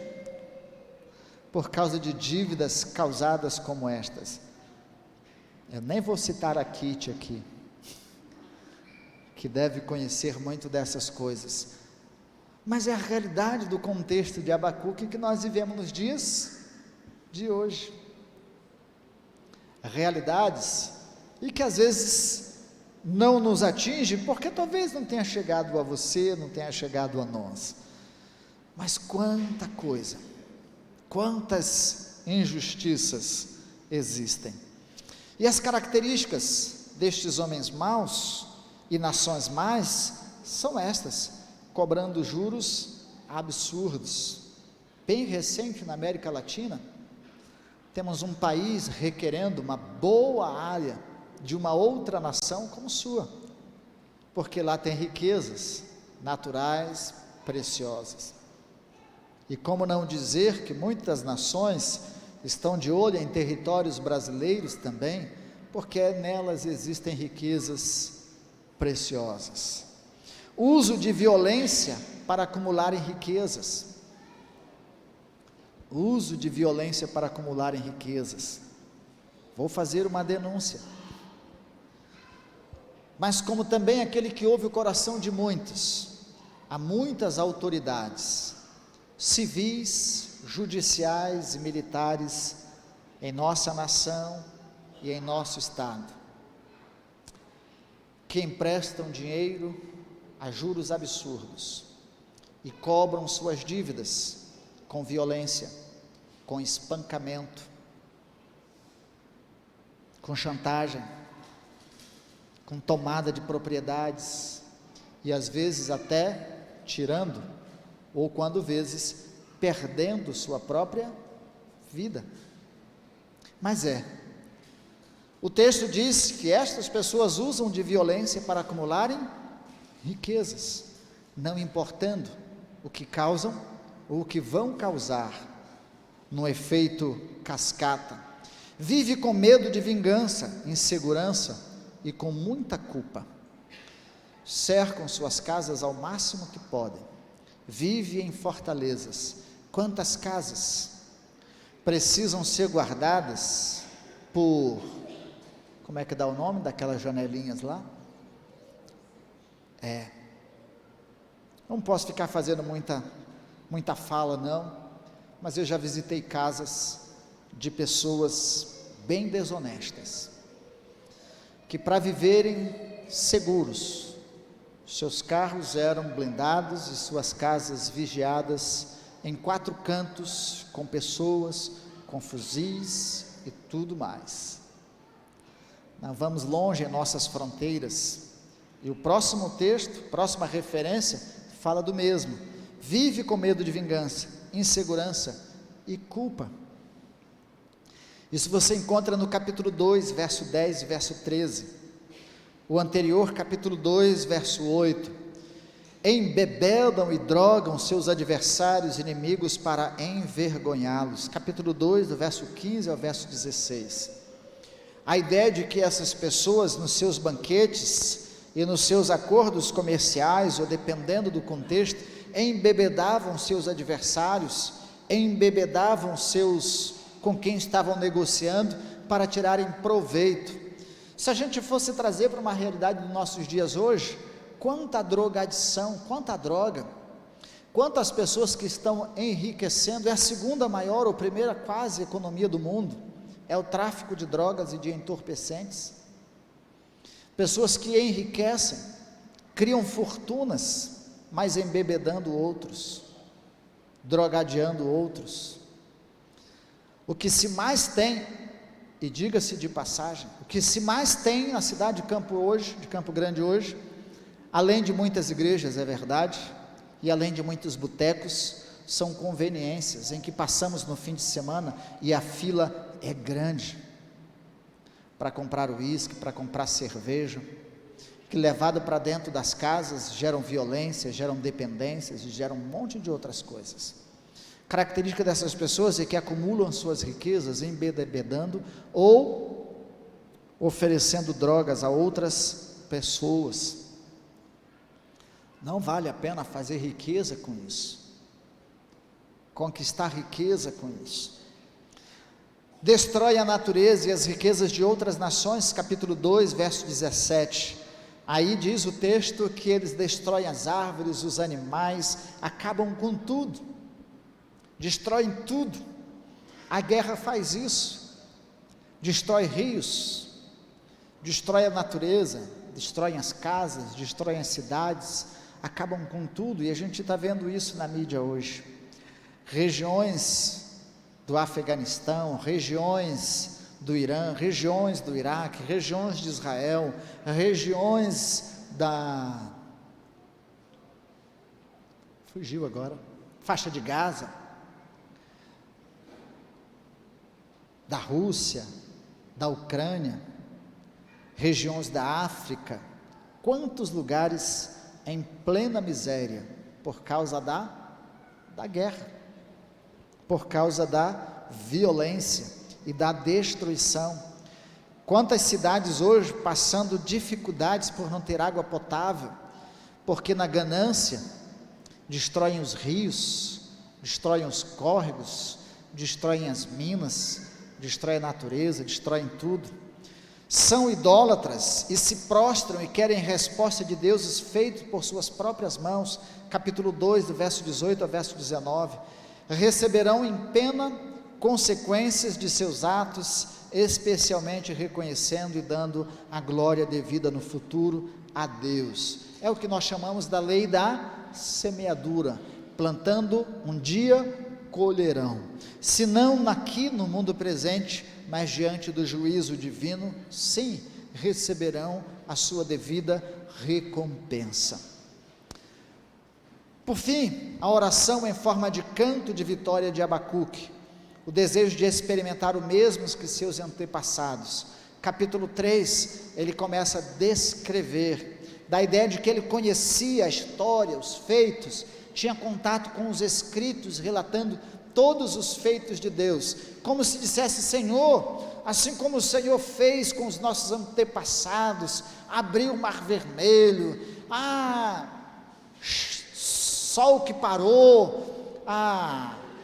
por causa de dívidas causadas como estas? Eu nem vou citar a Kitty aqui, que deve conhecer muito dessas coisas, mas é a realidade do contexto de Abacuque que nós vivemos nos dias de hoje, realidades, e que às vezes não nos atinge, porque talvez não tenha chegado a você, não tenha chegado a nós, mas quanta coisa, quantas injustiças existem, e as características destes homens maus e nações más são estas, cobrando juros absurdos. Bem recente na América Latina, temos um país requerendo uma boa área de uma outra nação como sua, porque lá tem riquezas naturais preciosas. E como não dizer que muitas nações estão de olho em territórios brasileiros também, porque nelas existem riquezas preciosas. Uso de violência para acumularem riquezas. Uso de violência para acumularem riquezas. Vou fazer uma denúncia. Mas como também aquele que ouve o coração de muitos, há muitas autoridades, civis, judiciais e militares, em nossa nação e em nosso estado, que emprestam dinheiro a juros absurdos e cobram suas dívidas com violência, com espancamento, com chantagem, com tomada de propriedades, e às vezes até tirando, ou quando vezes perdendo sua própria vida. Mas o texto diz que estas pessoas usam de violência para acumularem riquezas, não importando o que causam ou o que vão causar no efeito cascata. Vive com medo de vingança, insegurança e com muita culpa. Cercam suas casas ao máximo que podem. Vive em fortalezas. Quantas casas? precisam ser guardadas por, como é que dá o nome daquelas janelinhas lá? Não posso ficar fazendo muita fala não, mas eu já visitei casas de pessoas bem desonestas, que para viverem seguros, seus carros eram blindados e suas casas vigiadas em 4 cantos, com pessoas, com fuzis e tudo mais. Nós vamos longe em nossas fronteiras, e o próximo texto, próxima referência, fala do mesmo: vive com medo de vingança, insegurança e culpa. Isso você encontra no capítulo 2, verso 10 e verso 13, o anterior capítulo 2, verso 8, embebedam e drogam seus adversários inimigos para envergonhá-los, capítulo 2, do verso 15 ao verso 16, a ideia de que essas pessoas nos seus banquetes e nos seus acordos comerciais, ou dependendo do contexto, embebedavam seus adversários, embebedavam com quem estavam negociando, para tirarem proveito. Se a gente fosse trazer para uma realidade dos nossos dias hoje, quanta drogadição, quanta droga, quantas pessoas que estão enriquecendo, é a segunda maior ou primeira quase economia do mundo, é o tráfico de drogas e de entorpecentes, pessoas que enriquecem, criam fortunas, mas embebedando outros, drogadeando outros. O que se mais tem, e diga-se de passagem, o que se mais tem na cidade de Campo Grande hoje, além de muitas igrejas, é verdade, e além de muitos botecos, são conveniências em que passamos no fim de semana e a fila é grande para comprar uísque, para comprar cerveja, que levado para dentro das casas geram violência, geram dependências e geram um monte de outras coisas. Característica dessas pessoas é que acumulam suas riquezas embebedando ou oferecendo drogas a outras pessoas. Não vale a pena fazer riqueza com isso, conquistar riqueza com isso. Destrói a natureza e as riquezas de outras nações, capítulo 2, verso 17, aí diz o texto que eles destroem as árvores, os animais, acabam com tudo, destroem tudo. A guerra faz isso, destrói rios, destrói a natureza, destrói as casas, destrói as cidades, acabam com tudo, e a gente está vendo isso na mídia hoje. Regiões do Afeganistão, regiões do Irã, regiões do Iraque, regiões de Israel, regiões fugiu agora, faixa de Gaza, da Rússia, da Ucrânia, regiões da África, quantos lugares em plena miséria, por causa da guerra, por causa da violência e da destruição. Quantas cidades hoje passando dificuldades por não ter água potável, porque na ganância destroem os rios, destroem os córregos, destroem as minas, destroem a natureza, destroem tudo. São idólatras e se prostram e querem resposta de deuses feitos por suas próprias mãos, capítulo 2, do verso 18 ao verso 19, receberão em pena consequências de seus atos, especialmente reconhecendo e dando a glória devida no futuro a Deus. É o que nós chamamos da lei da semeadura, plantando um dia, colherão, se não aqui no mundo presente, mas diante do juízo divino, sim, receberão a sua devida recompensa. Por fim, a oração em forma de canto de vitória de Abacuque, o desejo de experimentar o mesmo que seus antepassados. Capítulo 3, ele começa a descrever, da ideia de que ele conhecia a história, os feitos, tinha contato com os escritos, relatando todos os feitos de Deus, como se dissesse: Senhor, assim como o Senhor fez com os nossos antepassados, abriu o mar vermelho, sol que parou,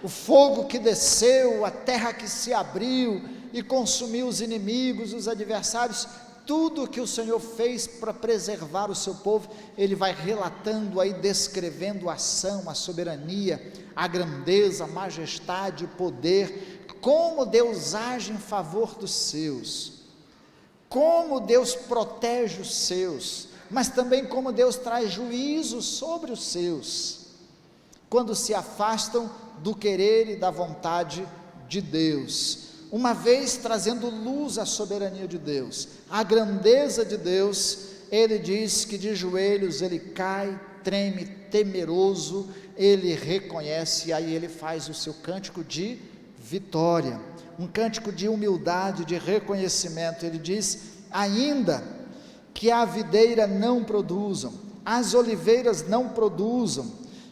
o fogo que desceu, a terra que se abriu e consumiu os inimigos, os adversários, tudo que o Senhor fez para preservar o seu povo, ele vai relatando aí, descrevendo a ação, a soberania, a grandeza, a majestade, o poder, como Deus age em favor dos seus, como Deus protege os seus, mas também como Deus traz juízo sobre os seus, quando se afastam do querer e da vontade de Deus, uma vez trazendo luz à soberania de Deus, à grandeza de Deus, ele diz que de joelhos ele cai, treme, temeroso, ele reconhece, e aí ele faz o seu cântico de vitória, um cântico de humildade, de reconhecimento. Ele diz: ainda que a videira não produzam, as oliveiras não produzam,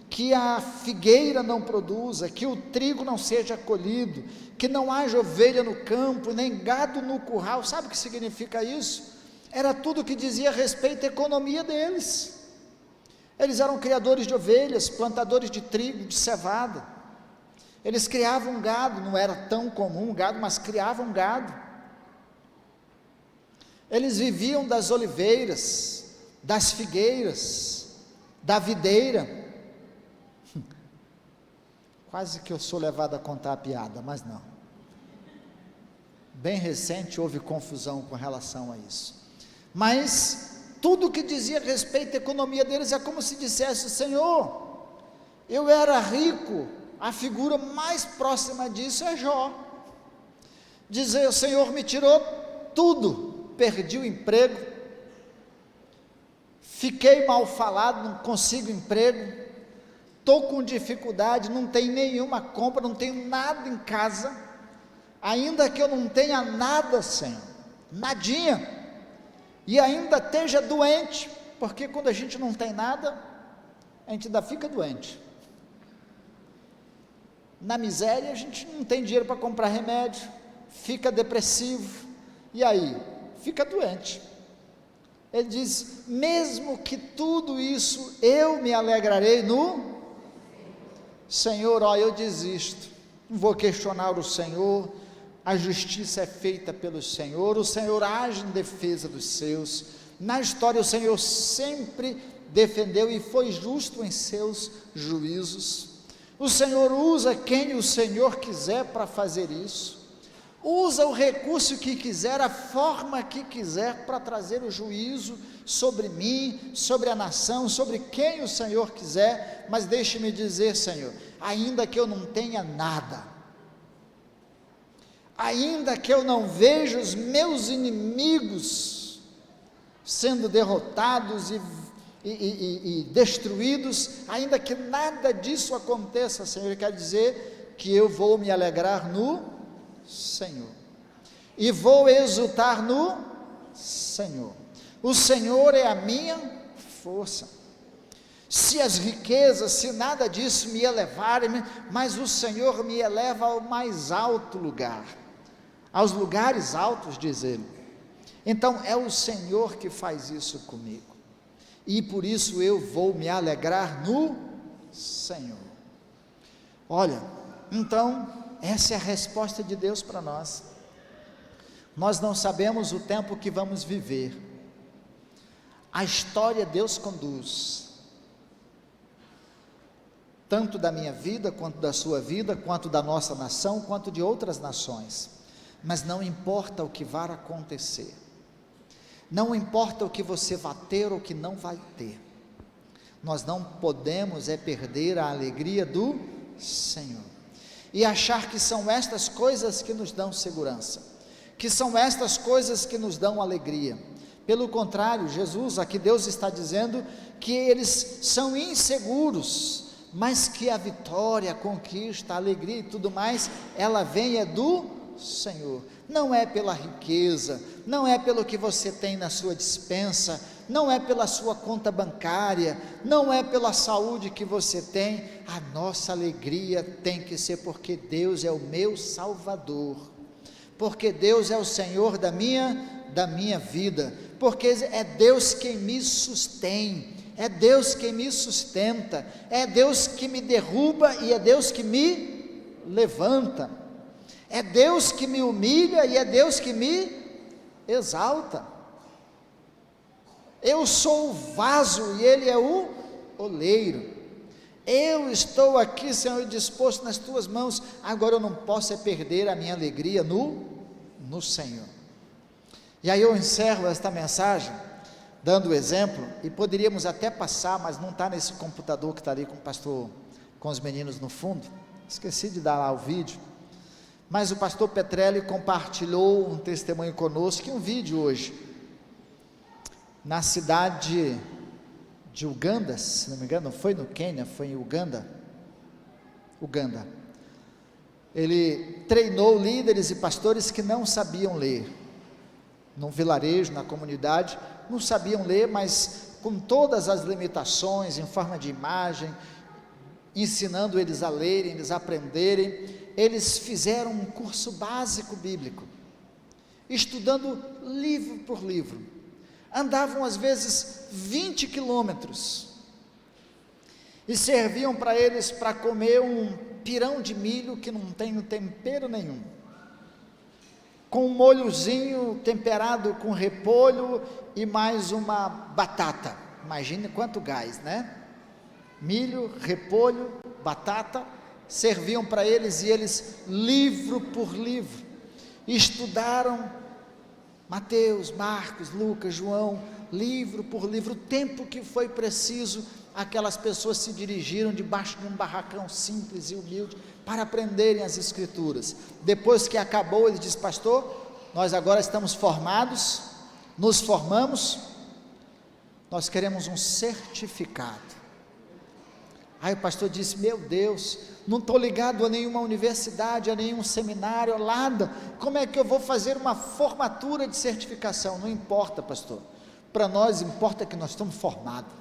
que a figueira não produza, que o trigo não seja colhido, que não haja ovelha no campo, nem gado no curral. Sabe o que significa isso? Era tudo que dizia respeito à economia deles. Eles eram criadores de ovelhas, plantadores de trigo, de cevada. Eles criavam gado, não era tão comum o gado, mas criavam gado. Eles viviam das oliveiras, das figueiras, da videira. Quase que eu sou levado a contar a piada, mas não. Bem recente houve confusão com relação a isso. Mas tudo que dizia respeito à economia deles é como se dissesse: Senhor, eu era rico. A figura mais próxima disso é Jó. Dizer: o Senhor me tirou tudo, perdi o emprego, fiquei mal falado, não consigo emprego, estou com dificuldade, não tenho nenhuma compra, não tenho nada em casa, ainda que eu não tenha nada, Senhor, nadinha, e ainda esteja doente, porque quando a gente não tem nada, a gente ainda fica doente. Na miséria a gente não tem dinheiro para comprar remédio, fica depressivo, e aí? Fica doente. Ele diz: mesmo que tudo isso, eu me alegrarei no Senhor. Ó, eu desisto, não vou questionar o Senhor, a justiça é feita pelo Senhor, o Senhor age em defesa dos seus, na história o Senhor sempre defendeu e foi justo em seus juízos. O Senhor usa quem o Senhor quiser para fazer isso, usa o recurso que quiser, a forma que quiser para trazer o juízo sobre mim, sobre a nação, sobre quem o Senhor quiser. Mas deixe-me dizer, Senhor, ainda que eu não tenha nada, ainda que eu não veja os meus inimigos sendo derrotados e destruídos, ainda que nada disso aconteça, Senhor, quer dizer que eu vou me alegrar no Senhor, e vou exultar no Senhor. O Senhor é a minha força. Se as riquezas, se nada disso me elevarem, mas o Senhor me eleva ao mais alto lugar, aos lugares altos, diz ele. Então é o Senhor que faz isso comigo, e por isso eu vou me alegrar no Senhor. Olha, então essa é a resposta de Deus para nós. Nós não sabemos o tempo que vamos viver, a história Deus conduz, tanto da minha vida, quanto da sua vida, quanto da nossa nação, quanto de outras nações, mas não importa o que vai acontecer, não importa o que você vai ter ou que não vai ter, nós não podemos perder a alegria do Senhor, e achar que são estas coisas que nos dão segurança, que são estas coisas que nos dão alegria. Pelo contrário, Jesus, aqui Deus está dizendo que eles são inseguros, mas que a vitória, a conquista, a alegria e tudo mais, ela vem do Senhor. Não é pela riqueza, não é pelo que você tem na sua despensa, não é pela sua conta bancária, não é pela saúde que você tem. A nossa alegria tem que ser porque Deus é o meu Salvador, porque Deus é o Senhor da minha vida, porque é Deus quem me sustém, é Deus quem me sustenta, é Deus que me derruba e é Deus que me levanta, é Deus que me humilha e é Deus que me exalta. Eu sou o vaso e Ele é o oleiro. Eu estou aqui, Senhor, disposto nas tuas mãos. Agora eu não posso perder a minha alegria no Senhor. E aí eu encerro esta mensagem dando o exemplo, e poderíamos até passar, mas não está nesse computador que está ali com o pastor, com os meninos no fundo. Esqueci de dar lá o vídeo. Mas o pastor Petrelli compartilhou um testemunho conosco, um vídeo hoje, na cidade de Uganda, se não me engano, não foi no Quênia, foi em Uganda. Ele treinou líderes e pastores que não sabiam ler, num vilarejo, na comunidade, não sabiam ler, mas com todas as limitações, em forma de imagem, ensinando eles a lerem, eles a aprenderem. Eles fizeram um curso básico bíblico, estudando livro por livro, andavam às vezes 20 quilômetros, e serviam para eles para comer um pirão de milho que não tem tempero nenhum, com um molhozinho temperado com repolho e mais uma batata. Imagine quanto gás, né? Milho, repolho, batata, serviam para eles, e eles, livro por livro, estudaram Mateus, Marcos, Lucas, João, livro por livro. O tempo que foi preciso, aquelas pessoas se dirigiram debaixo de um barracão simples e humilde para aprenderem as escrituras. Depois que acabou, ele disse: pastor, nós agora estamos formados, nos formamos, nós queremos um certificado. Aí o pastor disse: meu Deus, não estou ligado a nenhuma universidade, a nenhum seminário, a nada, como é que eu vou fazer uma formatura de certificação? Não importa, pastor, para nós importa que nós estamos formados,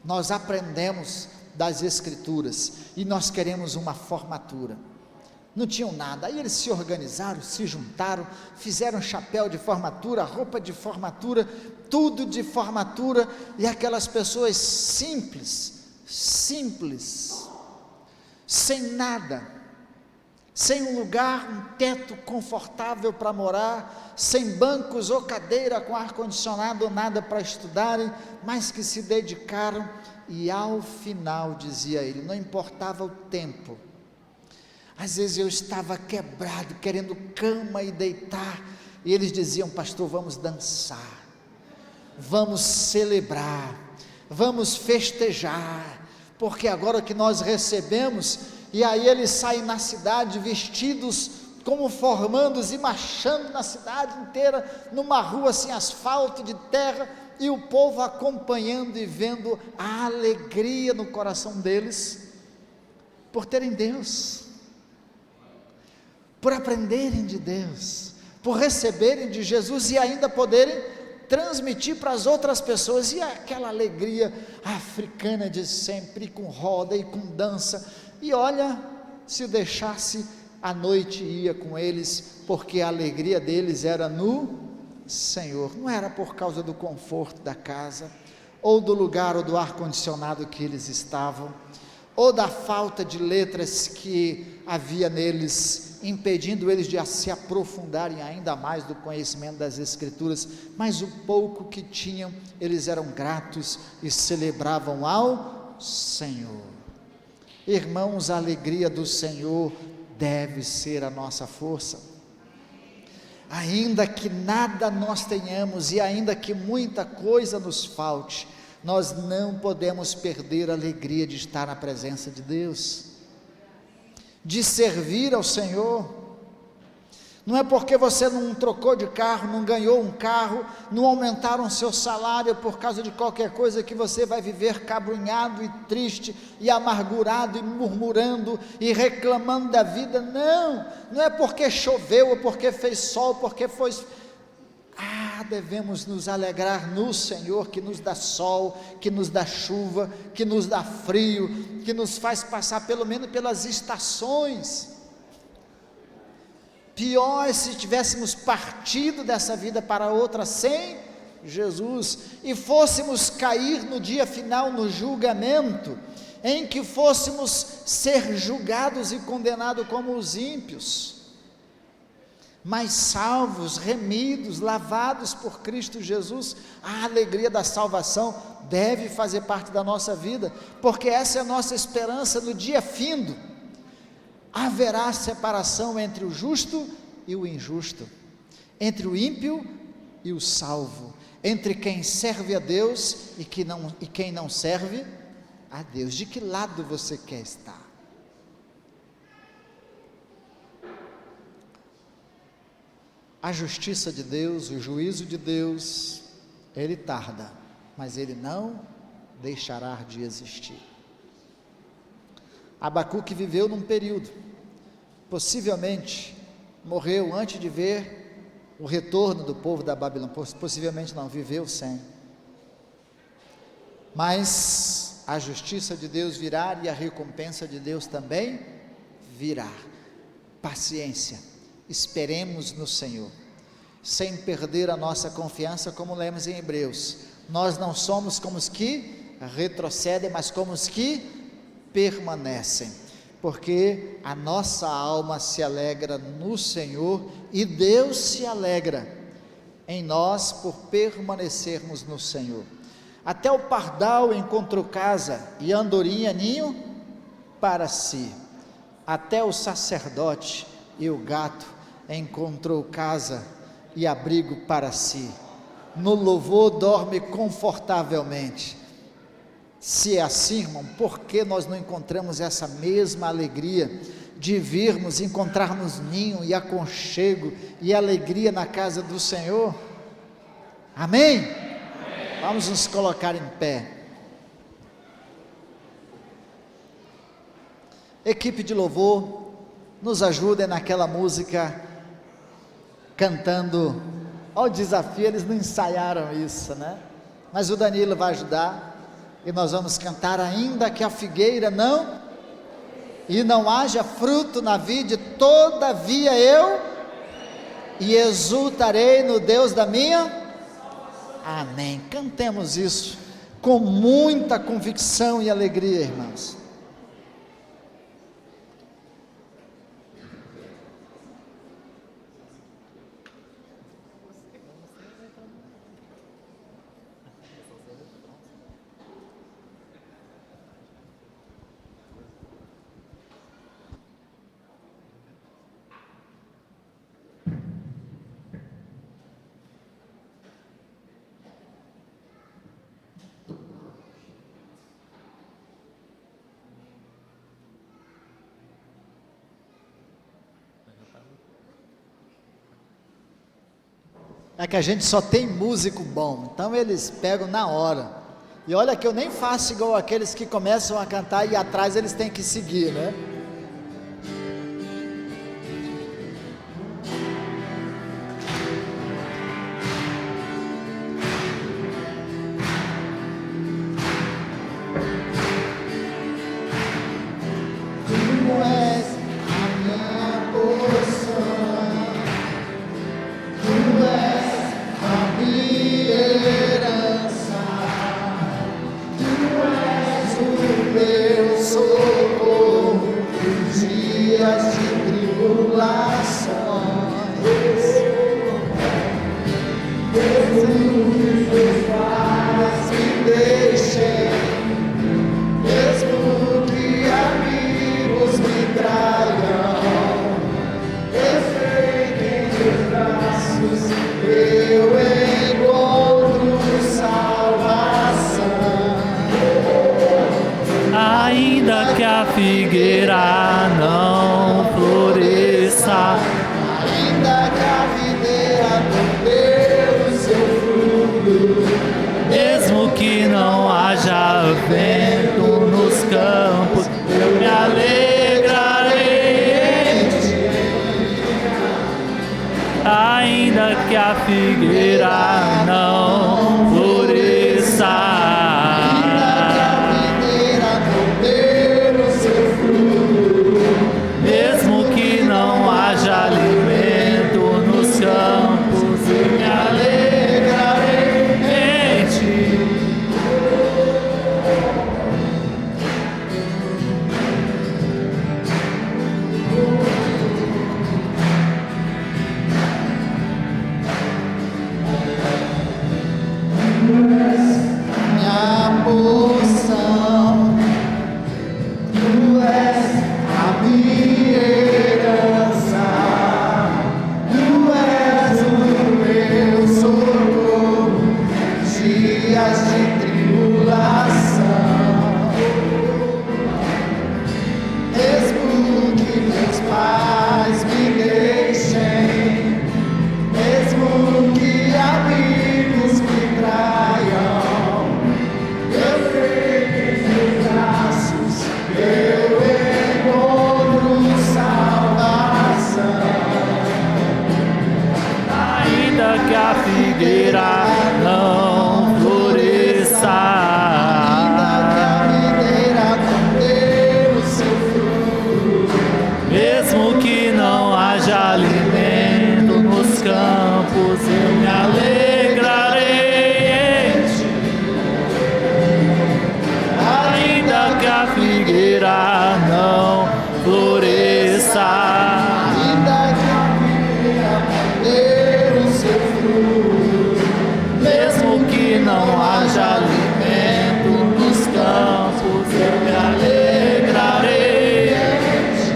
nós aprendemos das escrituras, e nós queremos uma formatura. Não tinham nada. Aí eles se organizaram, se juntaram, fizeram chapéu de formatura, roupa de formatura, tudo de formatura, e aquelas pessoas simples, sem nada, sem um lugar, um teto confortável para morar, sem bancos ou cadeira com ar-condicionado ou nada para estudarem, mas que se dedicaram. E ao final, dizia ele, não importava o tempo, às vezes eu estava quebrado, querendo cama e deitar, e eles diziam: pastor, vamos dançar, vamos celebrar, vamos festejar, porque agora que nós recebemos. E aí eles saem na cidade vestidos como formandos e marchando na cidade inteira, numa rua sem asfalto, de terra, e o povo acompanhando e vendo a alegria no coração deles, por terem Deus, por aprenderem de Deus, por receberem de Jesus e ainda poderem transmitir para as outras pessoas. E aquela alegria africana de sempre, com roda e com dança, e olha, se deixasse, a noite ia com eles, porque a alegria deles era no Senhor, não era por causa do conforto da casa, ou do lugar, ou do ar-condicionado que eles estavam, ou da falta de letras que havia neles, impedindo eles de se aprofundarem ainda mais do conhecimento das Escrituras, mas o pouco que tinham, eles eram gratos e celebravam ao Senhor. Irmãos, a alegria do Senhor deve ser a nossa força, ainda que nada nós tenhamos, e ainda que muita coisa nos falte, nós não podemos perder a alegria de estar na presença de Deus, de servir ao Senhor. Não é porque você não trocou de carro, não ganhou um carro, não aumentaram o seu salário por causa de qualquer coisa, que você vai viver cabrunhado e triste e amargurado e murmurando e reclamando da vida. Não é porque choveu, ou porque fez sol, porque foi... devemos nos alegrar no Senhor, que nos dá sol, que nos dá chuva, que nos dá frio, que nos faz passar pelo menos pelas estações. Pior se tivéssemos partido dessa vida para outra sem Jesus, e fôssemos cair no dia final, no julgamento, em que fôssemos ser julgados e condenados como os ímpios, mas salvos, remidos, lavados por Cristo Jesus. A alegria da salvação deve fazer parte da nossa vida, porque essa é a nossa esperança no dia findo. Haverá separação entre o justo e o injusto, entre o ímpio e o salvo, entre quem serve a Deus e quem não serve a Deus. De que lado você quer estar? A justiça de Deus, o juízo de Deus, ele tarda, mas ele não deixará de existir. Abacuque viveu num período, possivelmente morreu antes de ver o retorno do povo da Babilônia, possivelmente não, viveu sem. Mas a justiça de Deus virá e a recompensa de Deus também virá. Paciência, esperemos no Senhor, sem perder a nossa confiança, como lemos em Hebreus. Nós não somos como os que retrocedem, mas como os que permanecem, porque a nossa alma se alegra no Senhor, e Deus se alegra em nós por permanecermos no Senhor. Até o pardal encontrou casa e a andorinha ninho para si, até o sacerdote e o gato encontrou casa e abrigo para si, no louvor dorme confortavelmente. Se é assim, irmão, por que nós não encontramos essa mesma alegria de virmos, encontrarmos ninho e aconchego e alegria na casa do Senhor? Amém? Amém. Vamos nos colocar em pé. Equipe de louvor, nos ajudem naquela música, cantando. Olha o desafio, eles não ensaiaram isso, né? Mas o Danilo vai ajudar, e nós vamos cantar: ainda que a figueira não haja fruto na vide, todavia eu exultarei no Deus da minha. Amém. Cantemos isso com muita convicção e alegria, irmãos. É que a gente só tem músico bom, então eles pegam na hora. E olha que eu nem faço igual aqueles que começam a cantar e atrás eles têm que seguir, né? Ainda que a figueira não floresça, ainda que a videira não dê o seu fruto, mesmo que não haja vento nos campos, eu me alegrarei em ti. Ainda que a figueira não floresça, alimento nos campos, e me alegrarei em ti. dias de tribulação, mesmo que meus pais me deixem, mesmo que amigos me traiam, eu sei que em seus braços eu encontro salvação. Ainda que a figueira não floresça, Ainda que a videira não dê o seu fruto, mesmo que não haja alimento nos campos, eu me alegrarei em ti. Ainda que a figueira não floresça, ainda que a videira não dê o seu fruto, mesmo que não haja alimento nos campos, eu me alegrarei em ti.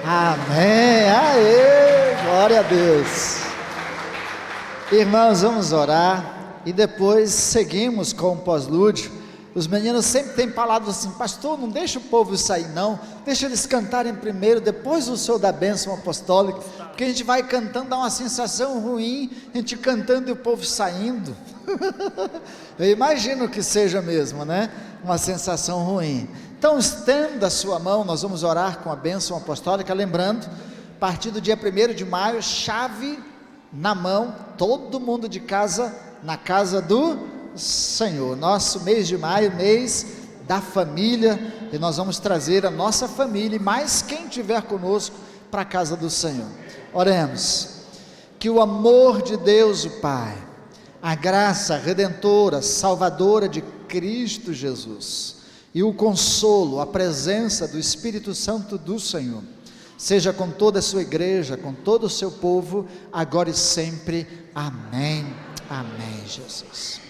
amém, aê, glória a Deus. Irmãos, vamos orar e depois seguimos com o pós-lúdio. Os meninos sempre têm falado assim: pastor, não deixa o povo sair não, deixa eles cantarem primeiro, depois o senhor dá a bênção apostólica, porque a gente vai cantando, dá uma sensação ruim, a gente cantando e o povo saindo. Eu imagino que seja mesmo, né? Uma sensação ruim. Então estenda a sua mão, nós vamos orar com a bênção apostólica, lembrando, a partir do dia 1º de maio, chave na mão, todo mundo de casa, na casa do Senhor. Nosso mês de maio, mês da família, e nós vamos trazer a nossa família, e mais quem estiver conosco, para a casa do Senhor. Oremos. Que o amor de Deus o Pai, a graça redentora, salvadora de Cristo Jesus, e o consolo, a presença do Espírito Santo do Senhor, seja com toda a sua igreja, com todo o seu povo, agora e sempre. Amém. Amém, Jesus.